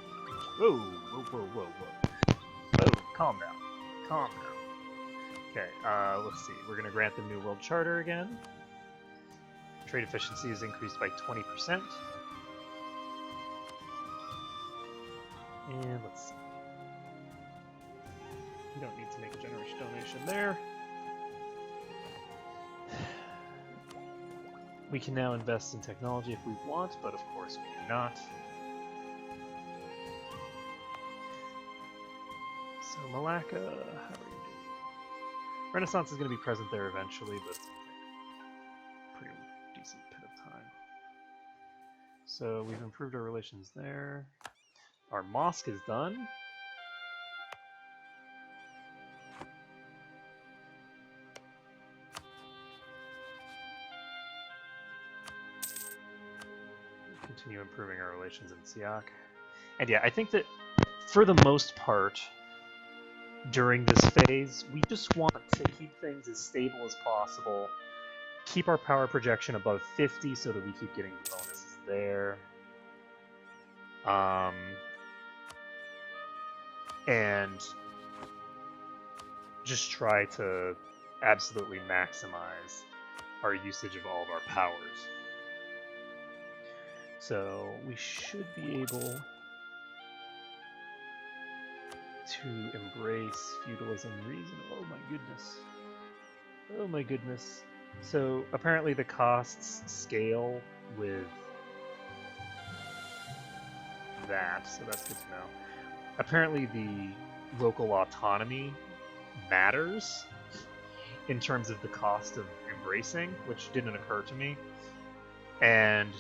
Whoa, whoa, whoa, whoa, whoa. Whoa, calm down. Calm down. Okay, let's see. We're going to grant them New World Charter again. Trade efficiency is increased by 20%. And let's see. We don't need to make a generous donation there. We can now invest in technology if we want, but of course we do not. So Malacca, how are you doing? Renaissance is going to be present there eventually, but it's going to take a pretty decent bit of time. So we've improved our relations there. Our mosque is done. Continue improving our relations in Siak. And yeah, I think that for the most part, during this phase, we just want to keep things as stable as possible, keep our power projection above 50 so that we keep getting the bonuses there. And just try to absolutely maximize our usage of all of our powers. So we should be able to embrace feudalism reason. Oh my goodness. Oh my goodness. So apparently the costs scale with that, so that's good to know. Apparently the local autonomy matters in terms of the cost of embracing, which didn't occur to me. And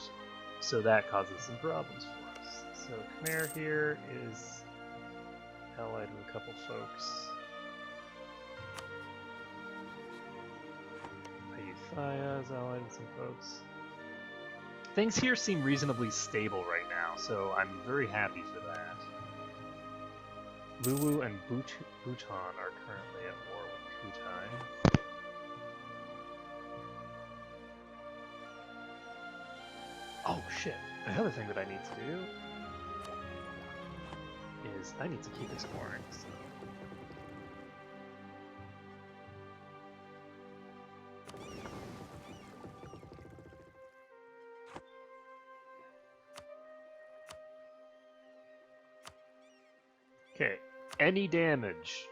so that causes some problems for us. So Khmer here is allied with a couple folks. Ayutthaya is allied with some folks. Things here seem reasonably stable right now, so I'm very happy for that. Luwu and Bhutan are currently at war with Kutai. Oh shit, another thing that I need to do is I need to keep exploring. So. Okay, any damage,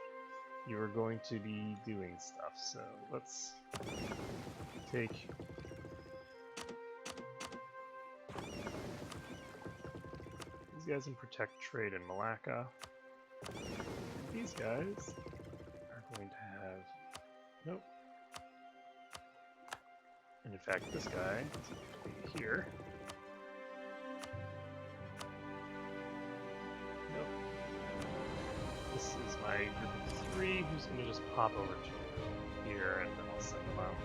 you are going to be doing stuff, so let's take... these guys and protect trade in Malacca. These guys are going to have... nope. And in fact, this guy is going to be here. Nope. This is my group of 3 who's going to just pop over to here and then I'll send them out.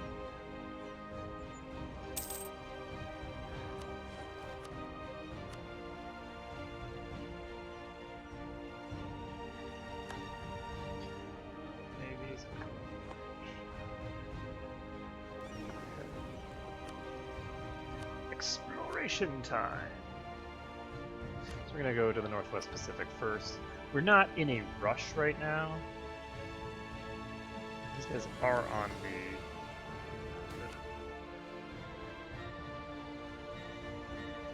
Exploration time. So we're gonna go to the Northwest Pacific first. We're not in a rush right now, These guys are on me.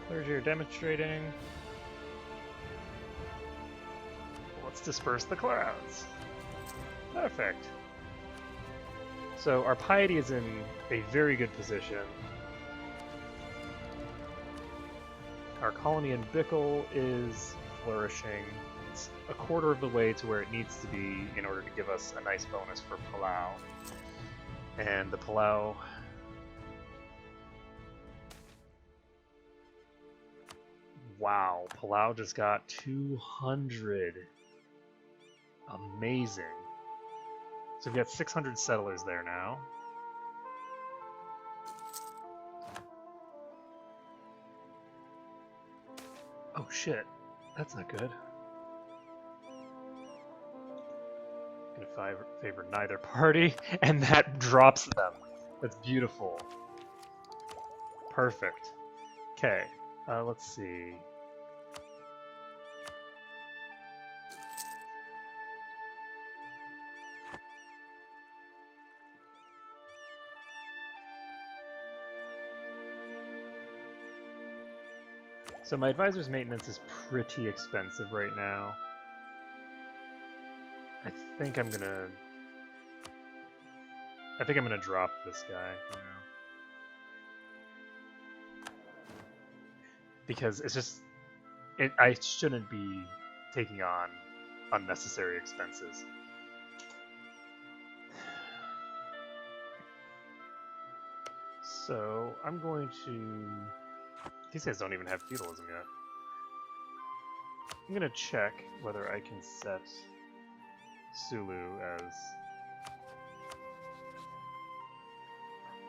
Clergy are demonstrating. Let's disperse the clouds. Perfect. So our piety is in a very good position. Our colony in Bickle is flourishing. It's a quarter of the way to where it needs to be in order to give us a nice bonus for Palau. And the Palau... Wow, Palau just got 200. Amazing. So we've got 600 settlers there now. Oh shit, that's not good. Gonna favor neither party, and that drops them. That's beautiful. Perfect. Okay, let's see. So my advisor's maintenance is pretty expensive right now. I think I'm gonna drop this guy for now. Because it's just I shouldn't be taking on unnecessary expenses. So I'm going to... These guys don't even have feudalism yet. I'm gonna check whether I can set Sulu as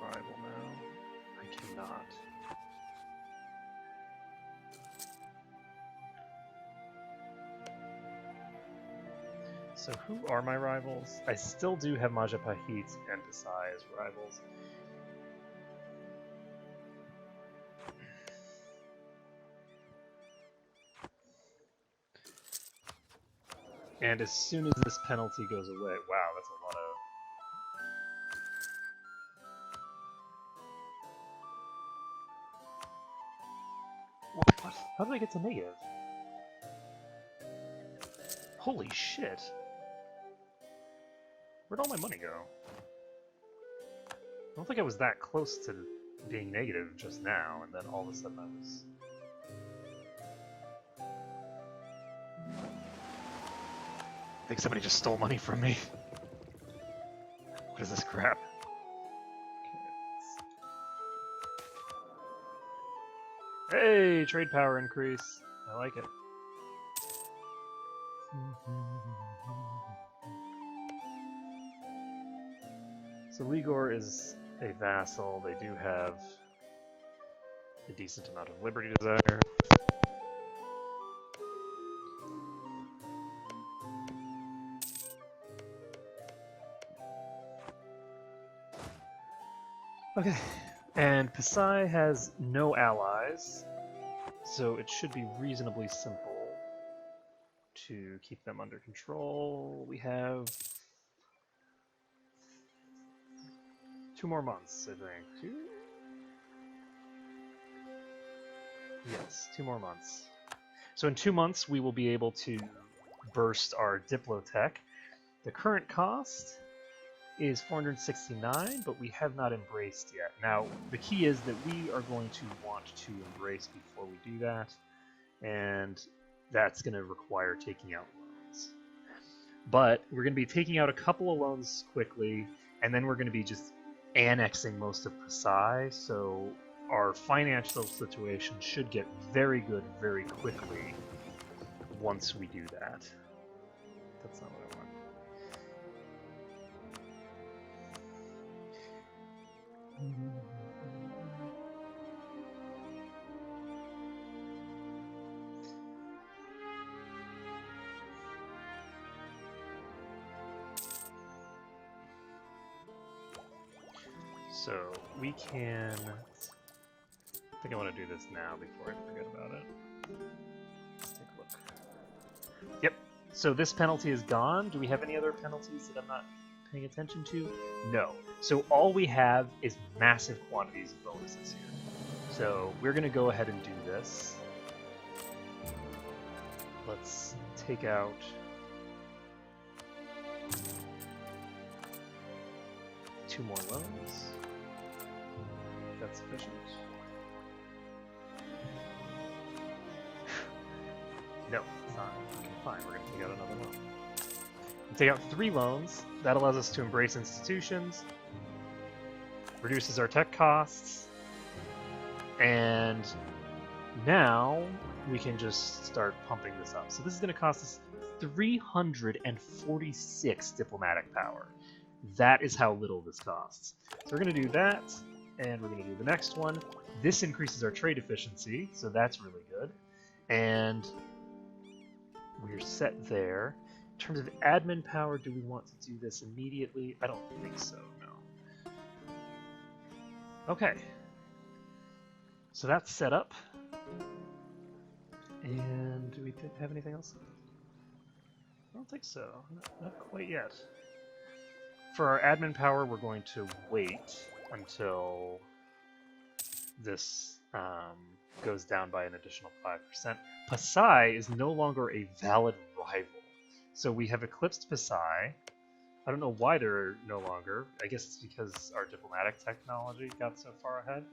rival now. I cannot. So who are my rivals? I still do have Majapahit and Desai as rivals. And as soon as this penalty goes away, wow, that's a lot of... What? How did I get to negative? Holy shit. Where'd all my money go? I don't think I was that close to being negative just now, and then all of a sudden I was... I think somebody just stole money from me. What is this crap? Okay, hey, trade power increase. I like it. So Ligor is a vassal. They do have a decent amount of liberty desire. Okay, and Pasai has no allies, so it should be reasonably simple to keep them under control. We have 2 more months, I think. 2? Yes, 2 more months. So in 2 months, we will be able to burst our Diplotech. The current cost is 469, but we have not embraced yet. Now, the key is that we are going to want to embrace before we do that, and that's going to require taking out loans. But we're going to be taking out a couple of loans quickly, and then we're going to be just annexing most of Pasai, so our financial situation should get very good very quickly once we do that. That's not what I want. So we can... I think I want to do this now before I forget about it. Let's take a look. Yep. So this penalty is gone. Do we have any other penalties that I'm not paying attention to? No. So all we have is massive quantities of bonuses here. So we're going to go ahead and do this. Let's take out... two more loans. If that's sufficient. No, it's not. Okay, fine, we're going to take out another loan. We'll take out 3 loans. That allows us to embrace institutions, reduces our tech costs, and now we can just start pumping this up. So this is going to cost us 346 diplomatic power. That is how little this costs. So we're going to do that, and we're going to do the next one. This increases our trade efficiency, so that's really good. And we're set there. In terms of admin power, do we want to do this immediately? I don't think so, no. Okay. So that's set up. And do we have anything else? I don't think so. Not quite yet. For our admin power, we're going to wait until this goes down by an additional 5%. Pasai is no longer a valid rival. So we have eclipsed Pasai. I don't know why they're no longer. I guess it's because our diplomatic technology got so far ahead.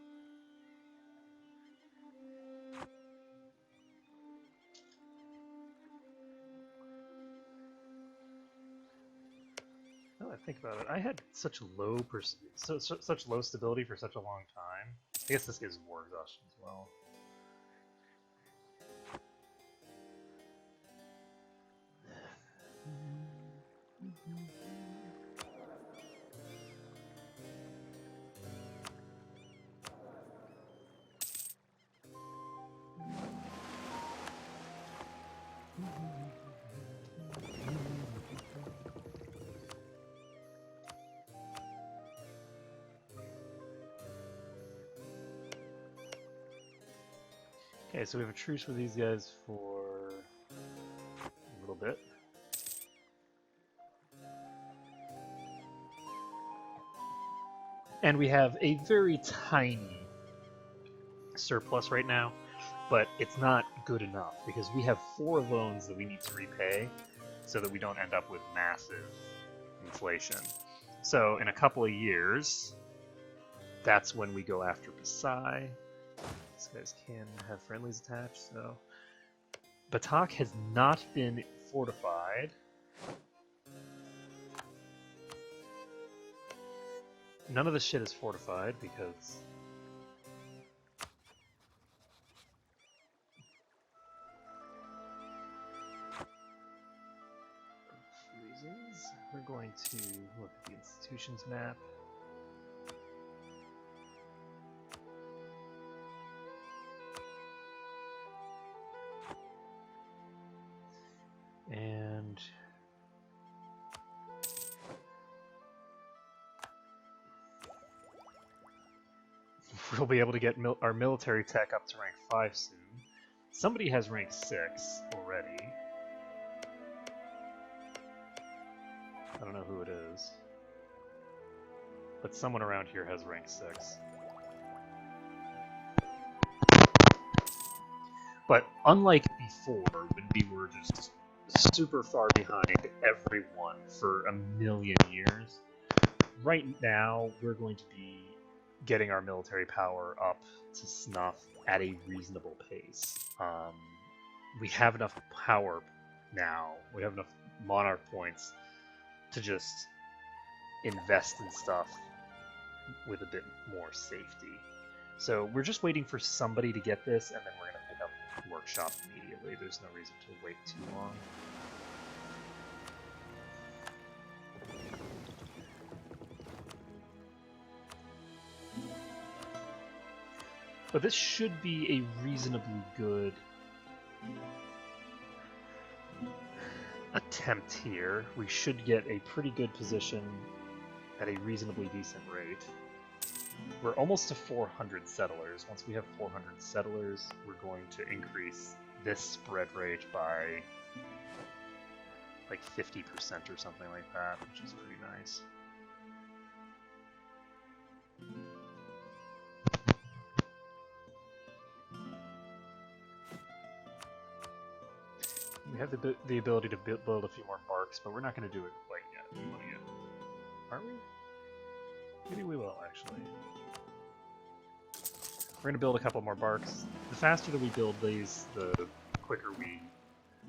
Now that I think about it, I had such low such low stability for such a long time. I guess this gives war exhaustion as well. Okay, so we have a truce with these guys for a little bit. And we have a very tiny surplus right now, but it's not good enough because we have 4 loans that we need to repay so that we don't end up with massive inflation. So in a couple of years, that's when we go after Pasai. These guys can have friendlies attached, so... Batak has not been fortified. None of this shit is fortified because... reasons. We're going to look at the institutions map. And we'll be able to get our military tech up to rank 5 soon. Somebody has rank 6 already. I don't know who it is. But someone around here has rank 6. But unlike before, when we were just super far behind everyone for a million years, right now we're going to be getting our military power up to snuff at a reasonable pace. We have enough power now, we have enough monarch points to just invest in stuff with a bit more safety. So we're just waiting for somebody to get this, and then we're going to pick up Workshop immediately. There's no reason to wait too long. But this should be a reasonably good attempt here. We should get a pretty good position at a reasonably decent rate. We're almost to 400 settlers. Once we have 400 settlers, we're going to increase this spread rate by like 50% or something like that, which is pretty nice. We have the ability to build a few more barks, but we're not going to do it quite yet. We want to get... Aren't we? Maybe we will, actually. We're going to build a couple more barks. The faster that we build these, the quicker we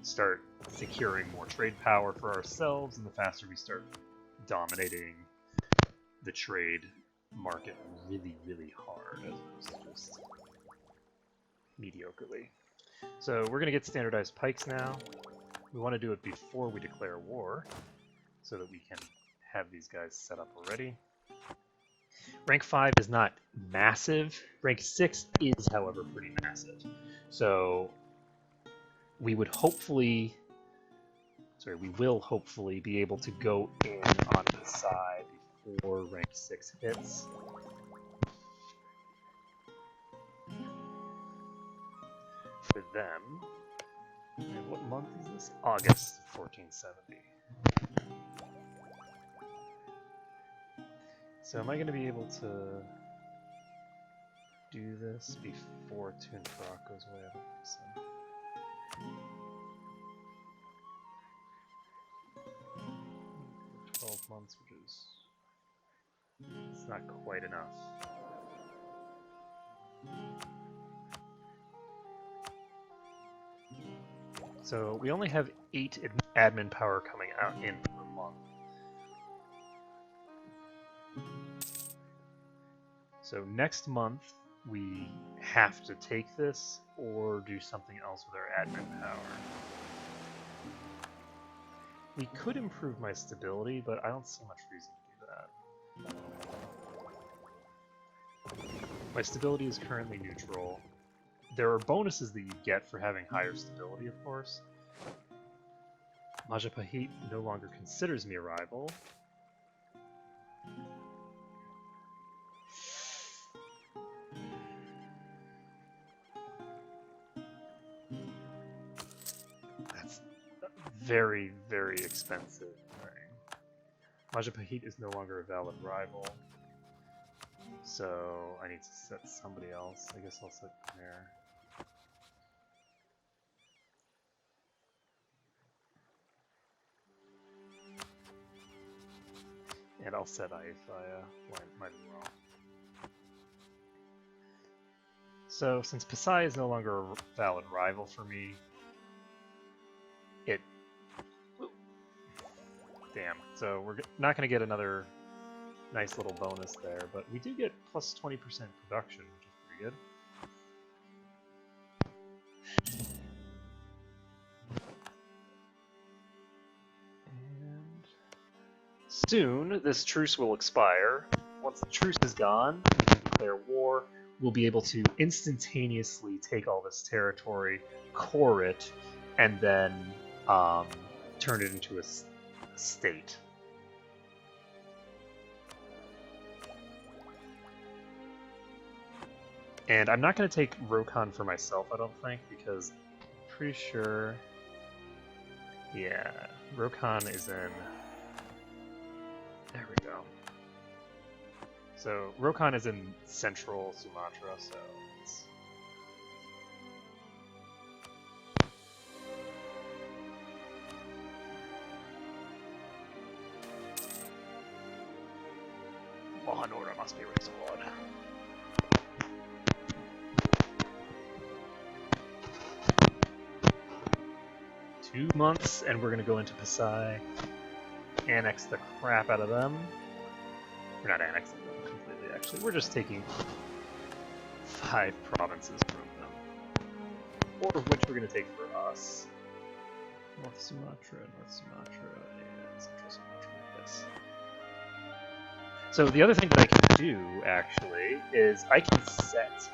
start securing more trade power for ourselves, and the faster we start dominating the trade market really, really hard, as opposed to just mediocrely. So we're going to get standardized pikes now. We want to do it before we declare war, so that we can have these guys set up already. Rank 5 is not massive. Rank 6 is, however, pretty massive. So we will hopefully be able to go in on the side before rank 6 hits. For them, and what month is this? August 1470. So am I going to be able to do this before Toon Proc goes away? I don't think so. 12 months, which is... it's not quite enough. So we only have 8 admin power coming out in per month. So next month we have to take this or do something else with our admin power. We could improve my stability, but I don't see much reason to do that. My stability is currently neutral. There are bonuses that you get for having higher stability, of course. Majapahit no longer considers me a rival. That's very, very expensive. Majapahit is no longer a valid rival. So I need to set somebody else. I guess I'll set there. And I'll set Ayutthaya. Might as well. So since Pasai is no longer a valid rival for me, it... Damn. So we're not going to get another nice little bonus there, but we do get plus 20% production, which is pretty good. And soon, this truce will expire. Once the truce is gone, we can declare war. We'll be able to instantaneously take all this territory, core it, and then turn it into a state. And I'm not going to take Rokan for myself, I don't think, because I'm pretty sure... Yeah, Rokan is in... There we go. So, Rokan is in central Sumatra, so it's... Mohanora must be restored. 2 months, and we're going to go into Pasai, annex the crap out of them. We're not annexing them completely, actually. We're just taking 5 provinces from them. 4 of which we're going to take for us. North Sumatra, and Central Sumatra, yes. So the other thing that I can do, actually, is I can set...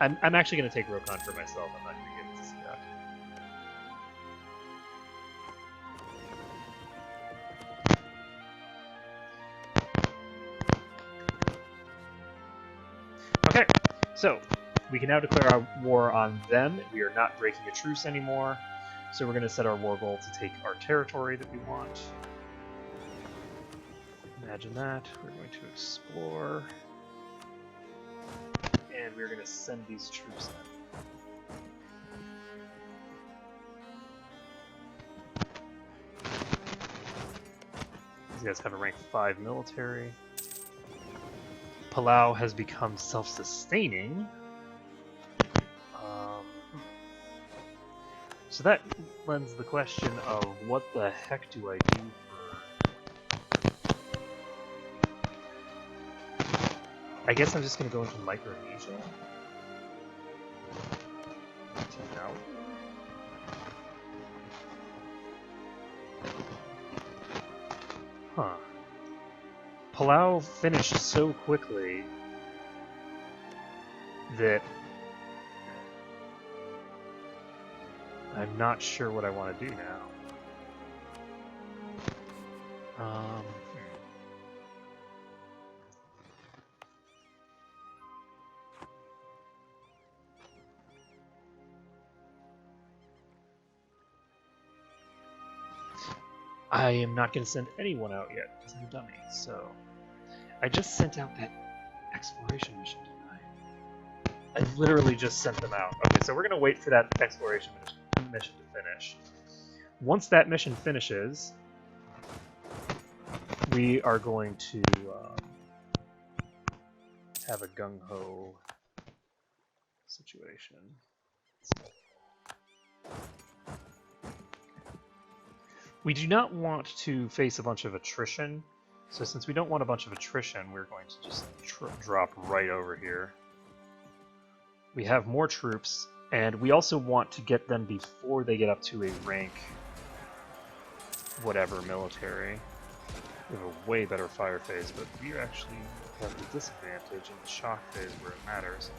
I'm actually going to take Rokan for myself. I'm not going to give it to Siak. Okay, so we can now declare our war on them. We are not breaking a truce anymore. So we're going to set our war goal to take our territory that we want. Imagine that. We're going to explore. And we're going to send these troops in. These guys have a rank 5 military. Palau has become self-sustaining. So that lends the question of what the heck do I do for... I guess I'm just going to go into Micronesia. No. Huh. Palau finished so quickly that I'm not sure what I want to do now. I am not going to send anyone out yet because I'm a dummy, so... I just sent out that exploration mission, didn't I? I literally just sent them out. Okay, so we're going to wait for that exploration mission to finish. Once that mission finishes, we are going to have a gung-ho situation. We do not want to face a bunch of attrition, so since we don't want a bunch of attrition, we're going to just drop right over here. We have more troops, and we also want to get them before they get up to a rank whatever military. We have a way better fire phase, but we actually have the disadvantage in the shock phase where it matters.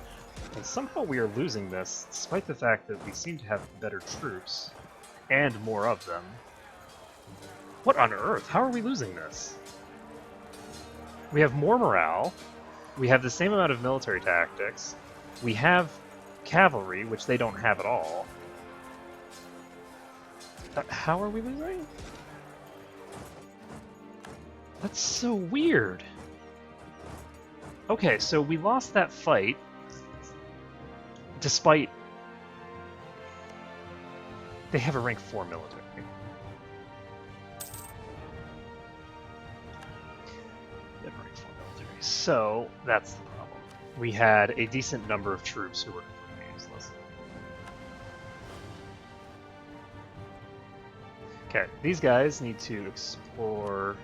And somehow we are losing this, despite the fact that we seem to have better troops, and more of them. What on earth? How are we losing this? We have more morale, we have the same amount of military tactics, we have cavalry, which they don't have at all. How are we losing? That's so weird. Okay, so we lost that fight, despite... They have a rank 4 military. So, that's the problem. We had a decent number of troops who were completely useless. Okay, these guys need to explore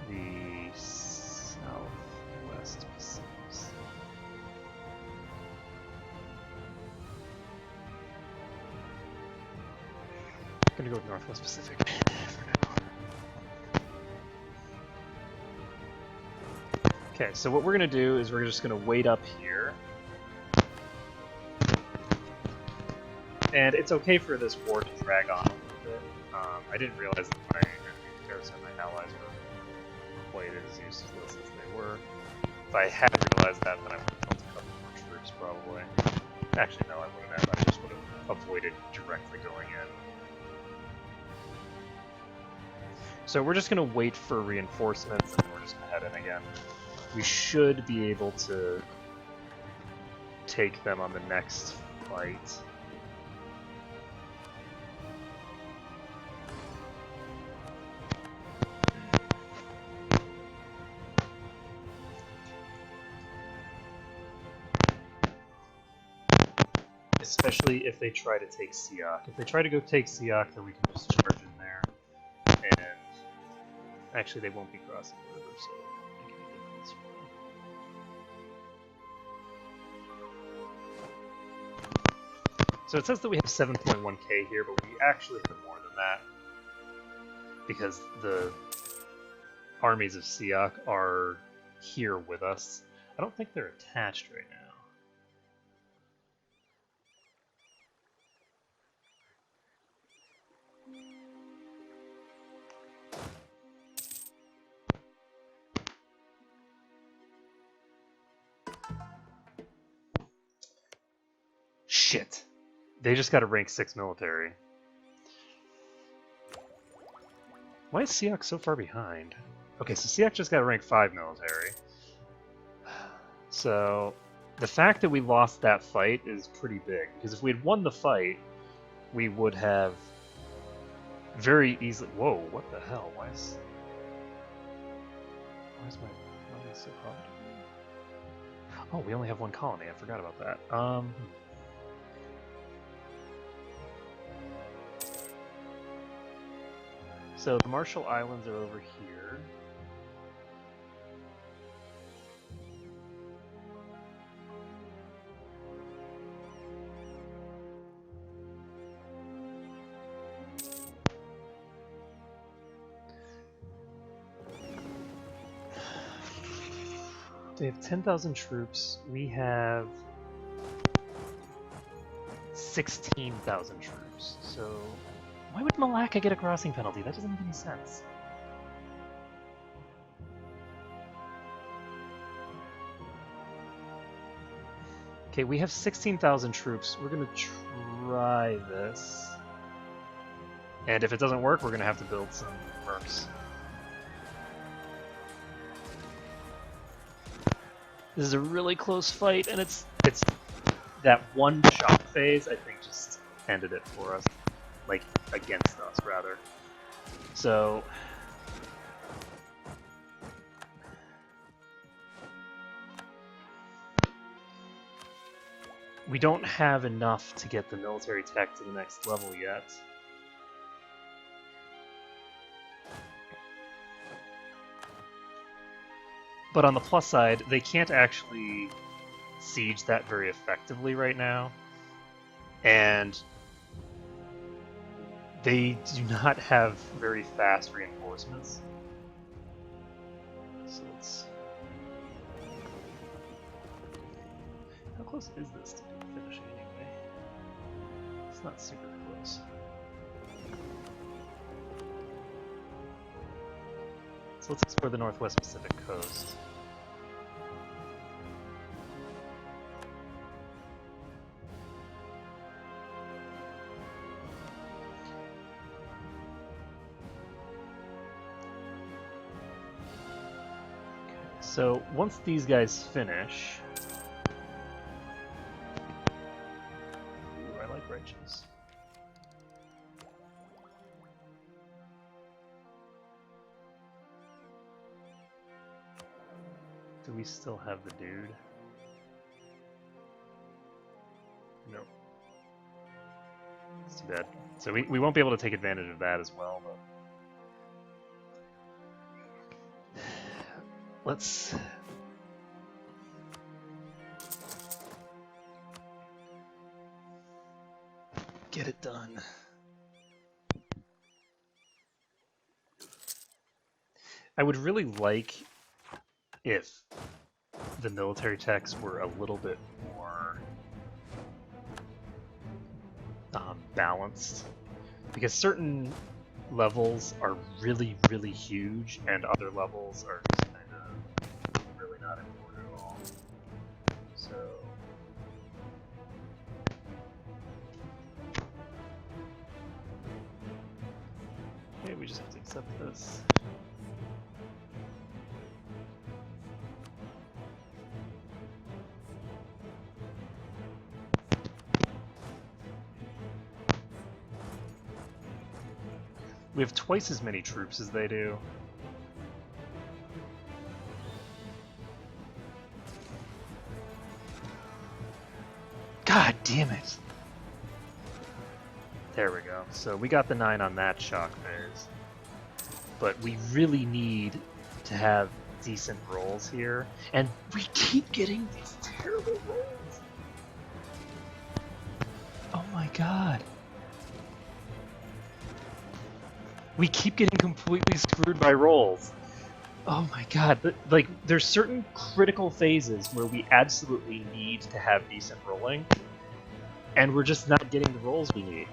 the southwest Pacifics. I'm gonna go with Northwest Pacific for now. Okay, so what we're going to do is we're just going to wait up here. And it's okay for this war to drag on a little bit. I didn't realize that my comparison of my allies were quite as useless as they were. If I hadn't realized that, then I would have built a couple more troops, probably. Actually, no, I wouldn't have. I just would have avoided directly going in. So we're just going to wait for reinforcements, and we're just going to head in again. We should be able to take them on the next fight. Especially if they try to take Siak. If they try to go take Siak, then we can just charge in there. And actually, they won't be crossing the river, so... So it says that we have 7.1k here, but we actually have more than that. Because the armies of Siak are here with us. I don't think they're attached right now. Shit. They just got a rank 6 military. Why is Siak so far behind? Okay, so Siak just got a rank 5 military. So the fact that we lost that fight is pretty big, because if we had won the fight, we would have very easily... Whoa, what the hell? Why is my money so profitable? Oh, we only have one colony. I forgot about that. So the Marshall Islands are over here. They have 10,000 troops. We have 16,000 troops. So why would Malacca get a crossing penalty? That doesn't make any sense. Okay, we have 16,000 troops. We're gonna try this. And if it doesn't work, we're gonna have to build some mercs. This is a really close fight, and it's that one shock phase, I think, just ended it for us. Like, against us, rather. So... we don't have enough to get the military tech to the next level yet. But on the plus side, they can't actually siege that very effectively right now. And they do not have very fast reinforcements. So let's... how close is this to finishing anyway? It's not super close. So let's explore the Northwest Pacific coast. So once these guys finish... ooh, I like Righteous. Do we still have the dude? No. It's too bad. So we won't be able to take advantage of that as well, but... let's... get it done. I would really like if the military techs were a little bit more balanced, because certain levels are really, really huge, and other levels are just kind of really not important at all. So... okay, we just have to accept this. We have twice as many troops as they do. God damn it! There we go. So we got the 9 on that shock phase. But we really need to have decent rolls here. And we keep getting these terrible rolls! Oh my god. We keep getting completely screwed by rolls. Oh my god. Like, there's certain critical phases where we absolutely need to have decent rolling, and we're just not getting the rolls we need.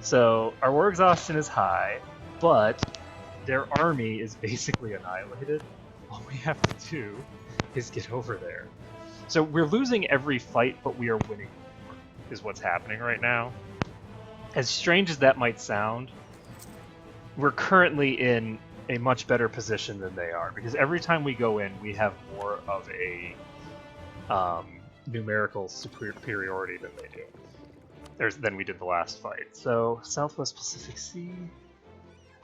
So, our war exhaustion is high, but their army is basically annihilated. All we have to do is get over there. So, we're losing every fight, but we are winning more, is what's happening right now. As strange as that might sound, we're currently in a much better position than they are, because every time we go in, we have more of a numerical superiority than they do. Than we did the last fight. So Southwest Pacific Sea.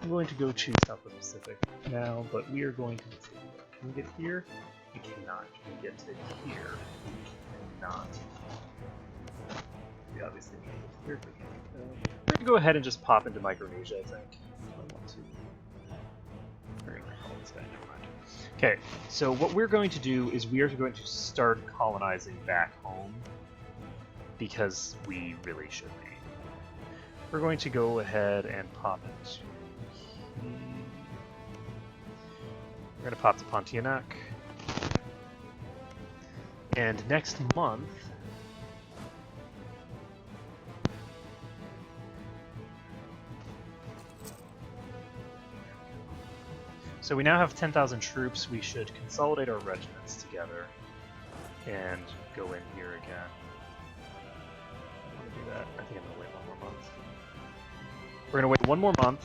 I'm going to go choose Southwest Pacific now, but we are going to. Can we get here? We cannot. Can we get to here? We cannot. We obviously need to get here. We're going to go ahead and just pop into Micronesia, I think. I want to. We're going to call this guy. Never mind. Okay, so what we're going to do is we are going to start colonizing back home, because we really should be. We're going to go ahead and pop into. We're going to pop to Pontianak. And next month. So we now have 10,000 troops. We should consolidate our regiments together and go in here again. I want to do that. I think I'm going to wait one more month. We're going to wait one more month,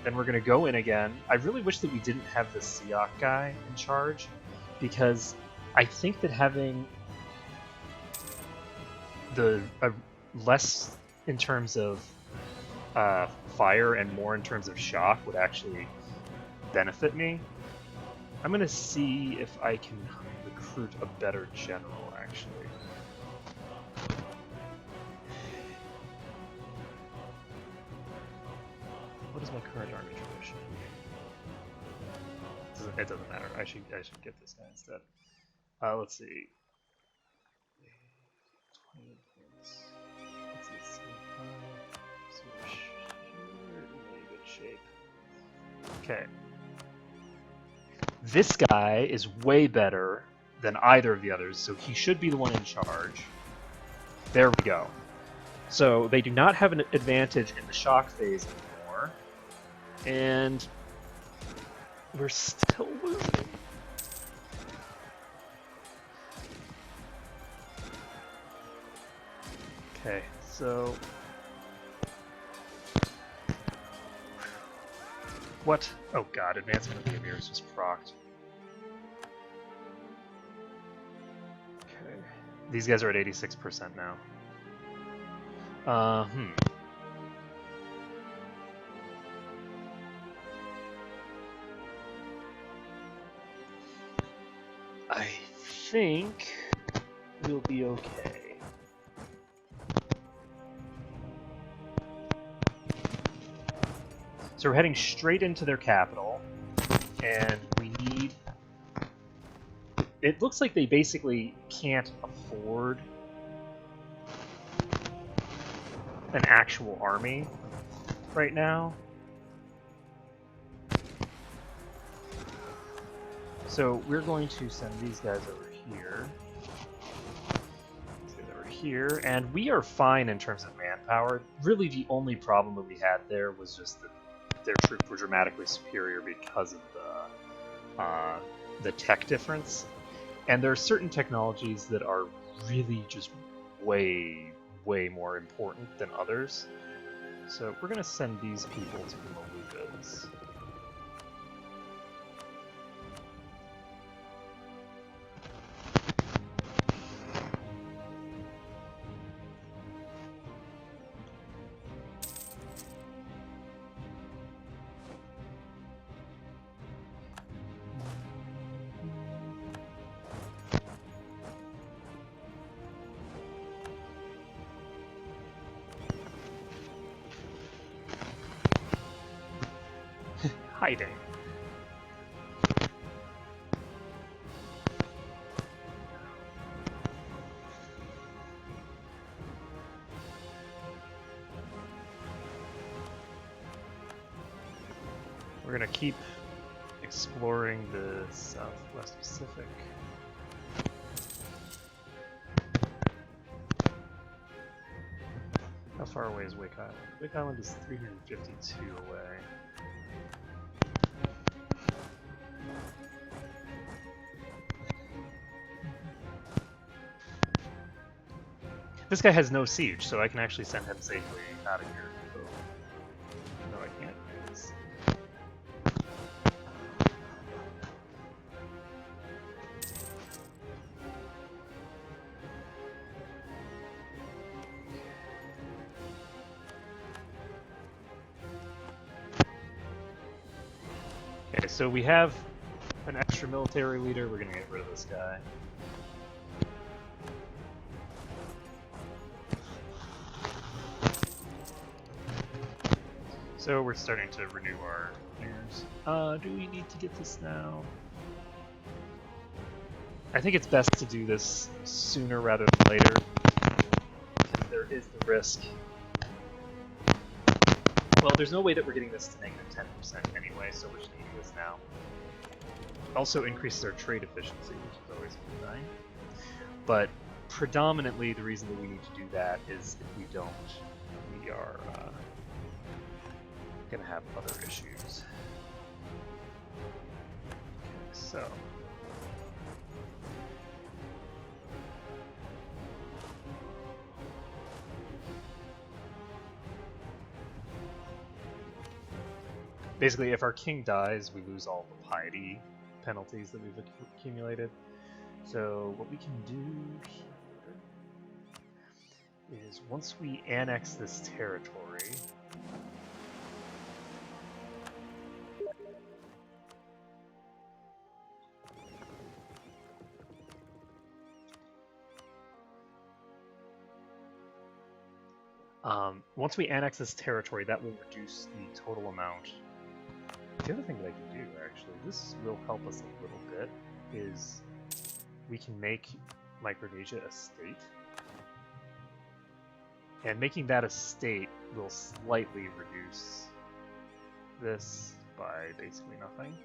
then we're going to go in again. I really wish that we didn't have the Siak guy in charge, because I think that having the less in terms of fire and more in terms of shock would actually benefit me. I'm going to see if I can recruit a better general, actually. What is my current army tradition? It doesn't matter. I should get this guy instead. Let's see. 20 points. Let's see. So we're in really good shape. Okay. This guy is way better than either of the others, so he should be the one in charge. There we go. So they do not have an advantage in the shock phase anymore. And we're still losing. Okay, so what? Oh god, advancement of the Emirs just procced. Okay. These guys are at 86% now. I think we'll be okay. So we're heading straight into their capital, and we need... It looks like they basically can't afford an actual army right now. So we're going to send these guys over here. These guys over here, and we are fine in terms of manpower. Really, the only problem that we had there was just that their troops were dramatically superior because of the tech difference. And there are certain technologies that are really just way more important than others. So we're going to send these people to the Moluccas. Hiding. We're gonna keep exploring the Southwest Pacific. How far away is Wake Island? Wake Island is 352 away. This guy has no siege, so I can actually send him safely out of here. Oh. No, I can't. Okay, so we have an extra military leader. We're gonna get rid of this guy. So we're starting to renew our years. Do we need to get this now? I think it's best to do this sooner rather than later, because there is the risk. Well, there's no way that we're getting this to negative 10% anyway, so we're just going to do this now. Also increases our trade efficiency, which is always a good thing. But predominantly, the reason that we need to do that is if we don't, we are going to have other issues. Okay, so. Basically, if our king dies, we lose all the piety penalties that we've accumulated. So what we can do here is once we annex this territory, that will reduce the total amount. The other thing that I can do, actually, this will help us a little bit, is we can make Micronesia a state. And making that a state will slightly reduce this by basically nothing.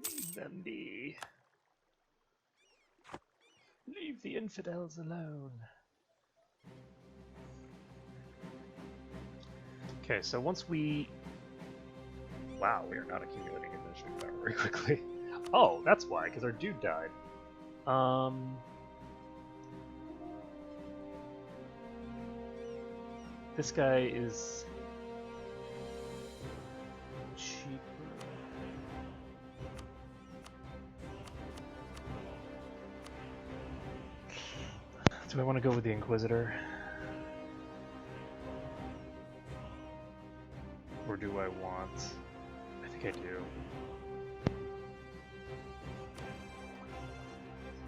Leave them be. Leave the infidels alone. Okay, so once we... Wow, we are not accumulating administrative power very quickly. Oh, that's why, because our dude died. This guy is cheaper. Do I want to go with the Inquisitor? Or do I want... I think I do.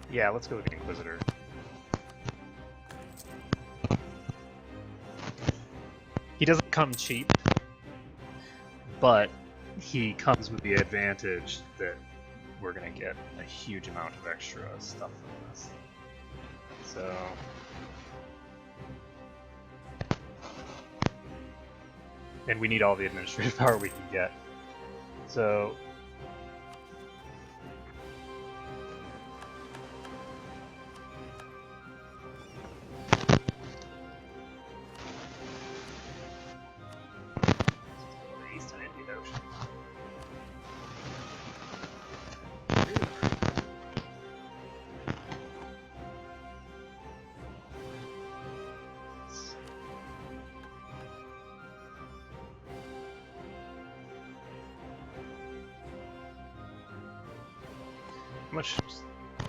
Yeah, let's go with the Inquisitor. He doesn't come cheap, but he comes with the advantage that we're going to get a huge amount of extra stuff from this. So... And we need all the administrative power we can get. So... Eastern Indian Ocean.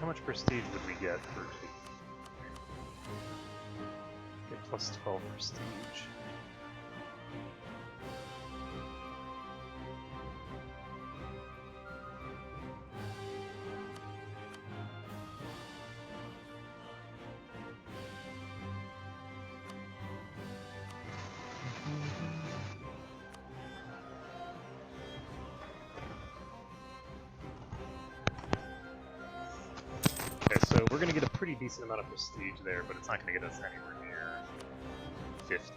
How much prestige would we get for get plus 12 prestige? So we're going to get a pretty decent amount of prestige there, but it's not going to get us anywhere near 50.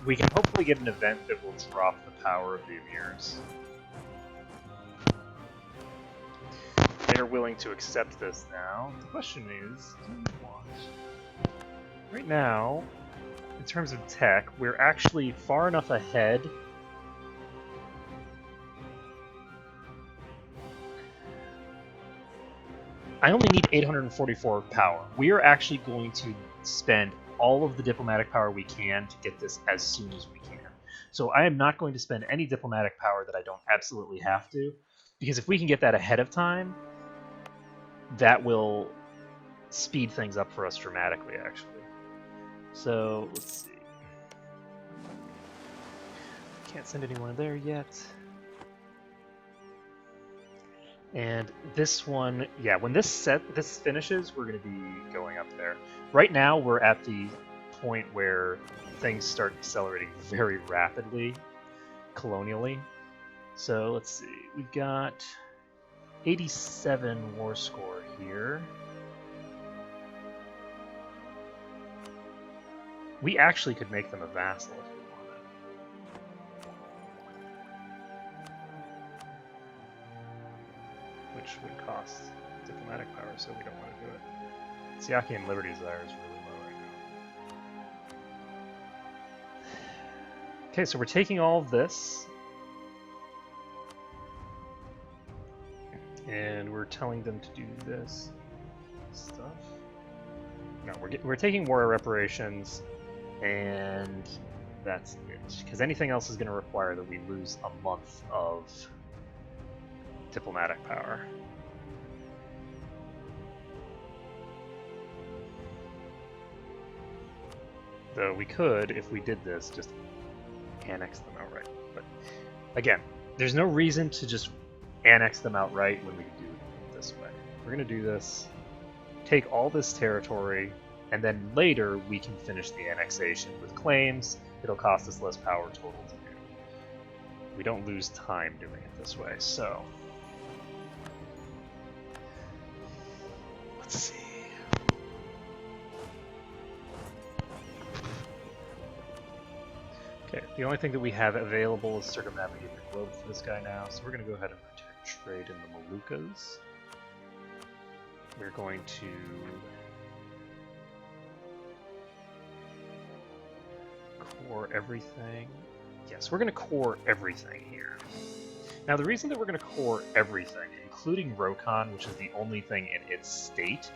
We can hopefully get an event that will drop the power of the emirs. they are willing to accept this now. The question is, do we want... Right now, in terms of tech, we're actually far enough ahead. I only need 844 power. We are actually going to spend all of the diplomatic power we can to get this as soon as we can. So I am not going to spend any diplomatic power that I don't absolutely have to, because if we can get that ahead of time, that will speed things up for us dramatically, actually. So, let's see. Can't send anyone there yet. And this one, yeah, when this finishes, we're going to be going up there. Right now, we're at the point where things start accelerating very rapidly, colonially. So let's see, we've got 87 war score here. We actually could make them a vassal if we wanted. Which would cost diplomatic power, so we don't want to do it. Siakian Liberty Desire is really low right now. Okay, so we're taking all of this. And we're telling them to do this stuff. No, we're taking war reparations, and that's it. Because anything else is going to require that we lose a month of diplomatic power. Though we could, if we did this, just annex them outright. But again, there's no reason to just annex them outright when we can do it this way. We're going to do this, take all this territory, and then later we can finish the annexation with claims. It'll cost us less power total to do. We don't lose time doing it this way, so... Let's see... Okay, the only thing that we have available is circumnavigate the globe for this guy now, so we're going to go ahead and trade in the Moluccas. We're going to core everything. Yes, we're going to core everything here. Now, the reason that we're going to core everything, including Rokon, which is the only thing in its state,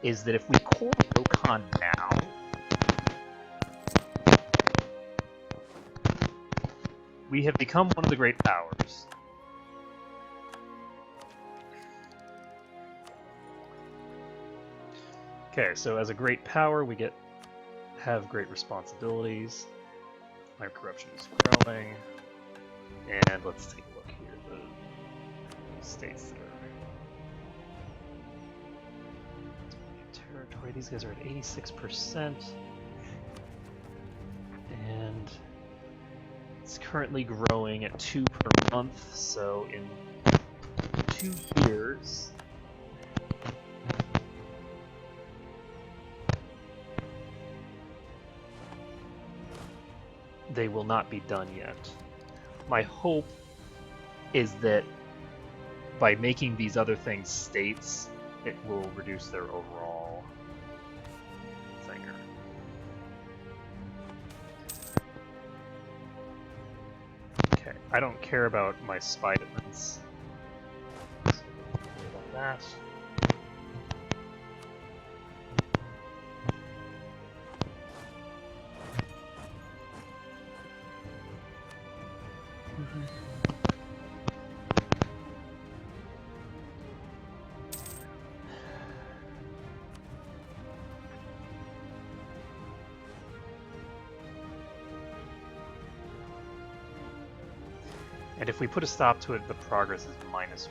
is that if we core Rokon now, we have become one of the great powers. Okay, so as a great power, we have great responsibilities. My corruption is growing. And let's take a look here. The states that are territory. These guys are at 86%. And it's currently growing at 2 per month, so in 2 years... they will not be done yet. My hope is that by making these other things states, it will reduce their overall thinger. Okay, I don't care about my Spidermans. So about that. And if we put a stop to it, the progress is -1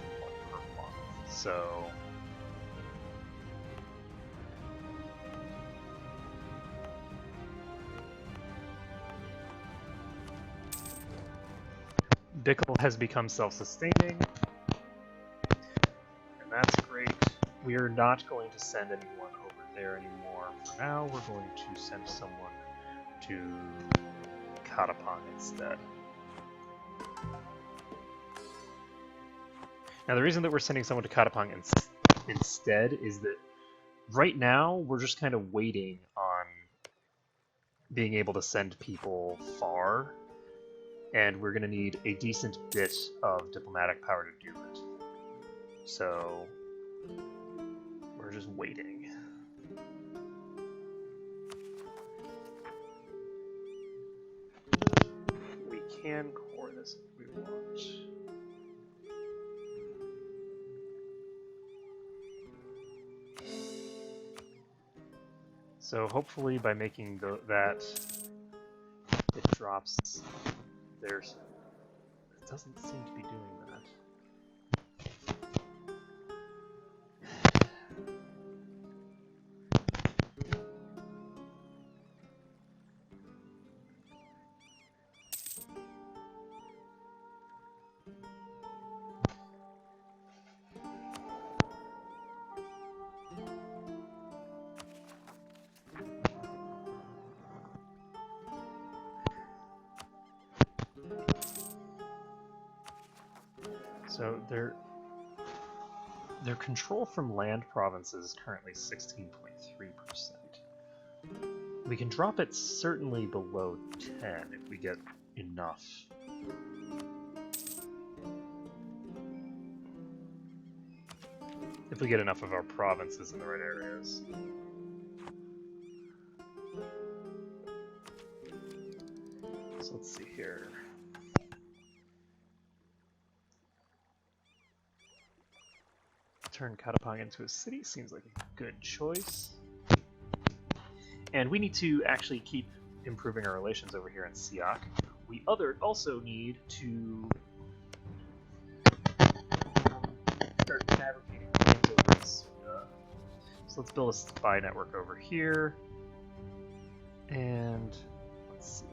per month. So Bickle has become self-sustaining, and that's great. We are not going to send anyone over there anymore. For now, we're going to send someone to Katapan instead. Now, the reason that we're sending someone to Katapang instead is that right now we're just kind of waiting on being able to send people far, and we're going to need a decent bit of diplomatic power to do it. So we're just waiting. We can core this if we want. So hopefully by making that, it drops. There's. It doesn't seem to be doing that. So their control from land provinces is currently 16.3%. We can drop it certainly below 10 if we get enough. If we get enough of our provinces in the right areas. So let's see here. Turn Katapang into a city seems like a good choice. And we need to actually keep improving our relations over here in Siak. We also need to start fabricating things over in Suda. So let's build a spy network over here. And let's see.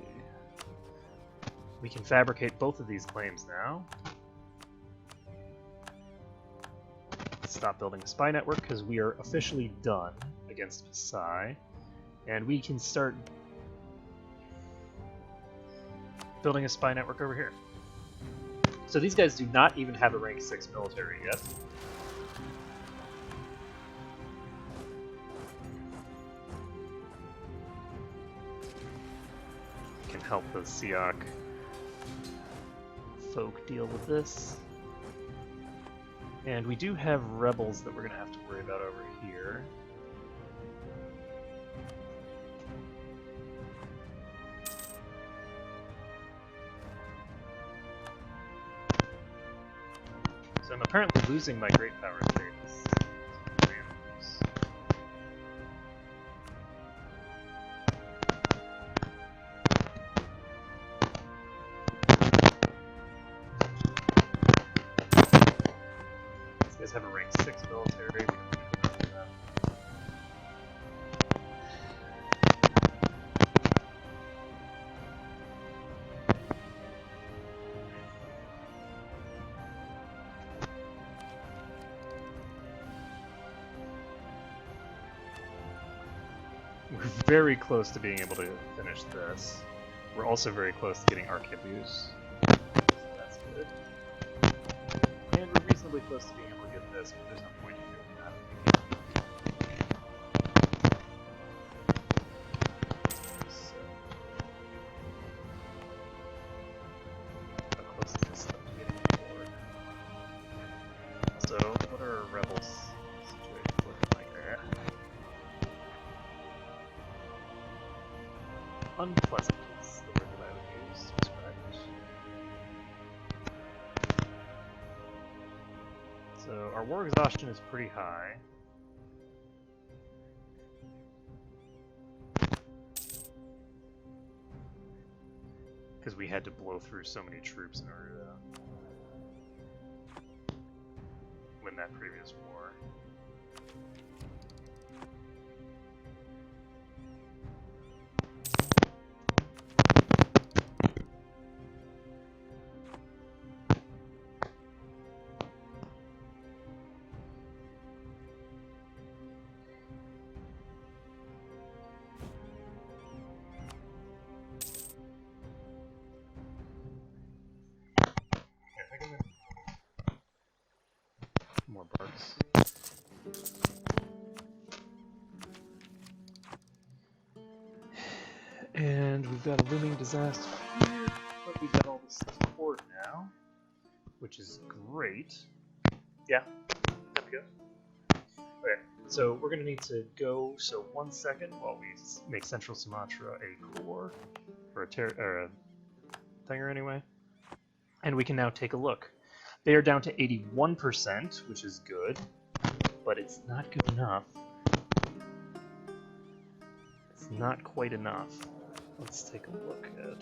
We can fabricate both of these claims now. Stop building a spy network because we are officially done against Pasai, and we can start building a spy network over here. So these guys do not even have a rank 6 military yet. Can help the Siak folk deal with this. And we do have rebels that we're going to have to worry about over here. So I'm apparently losing my great power status. These guys have a rank 6 military. We're very close to being able to finish this. We're also very close to getting Archibius. So that's good. And we're reasonably close to being able to get this, but there's no point in doing that. So, how close is this stuff to getting forward? So, what are our rebels' situation looking like there? Unpleasant is the word that I would use to describe it. So our war exhaustion is pretty high. Because we had to blow through so many troops in order to win that previous war. And we've got a looming disaster here, but we've got all this support now, which is great. Yeah, that'd be good. Okay, so we're gonna need to go. So 1 second while we make Central Sumatra a core, or a thinger anyway, and we can now take a look. They are down to 81%, which is good, but it's not good enough. It's not quite enough. Let's take a look at.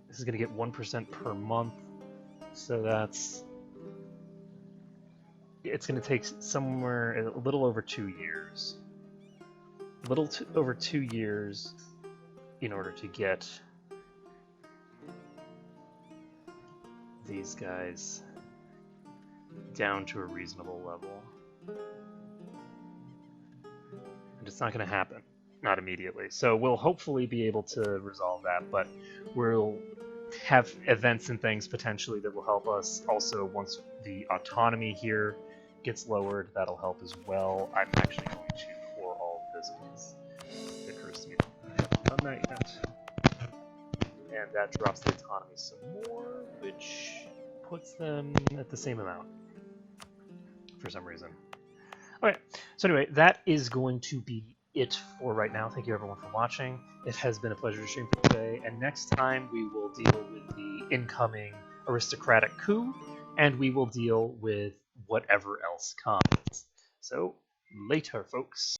This is gonna get 1% per month, so that's. It's going to take somewhere a little over 2 years. Over 2 years in order to get these guys down to a reasonable level. And it's not going to happen. Not immediately. So we'll hopefully be able to resolve that, but we'll have events and things potentially that will help us. Also, once the autonomy here gets lowered, that'll help as well. I'm actually going to core all of this because it occurs to me that I haven't done that yet. And that drops the autonomy some more, which puts them at the same amount for some reason. Okay, so anyway, that is going to be it for right now. Thank you everyone for watching. It has been a pleasure to stream for today, and next time we will deal with the incoming aristocratic coup, and we will deal with whatever else comes. So, later, folks.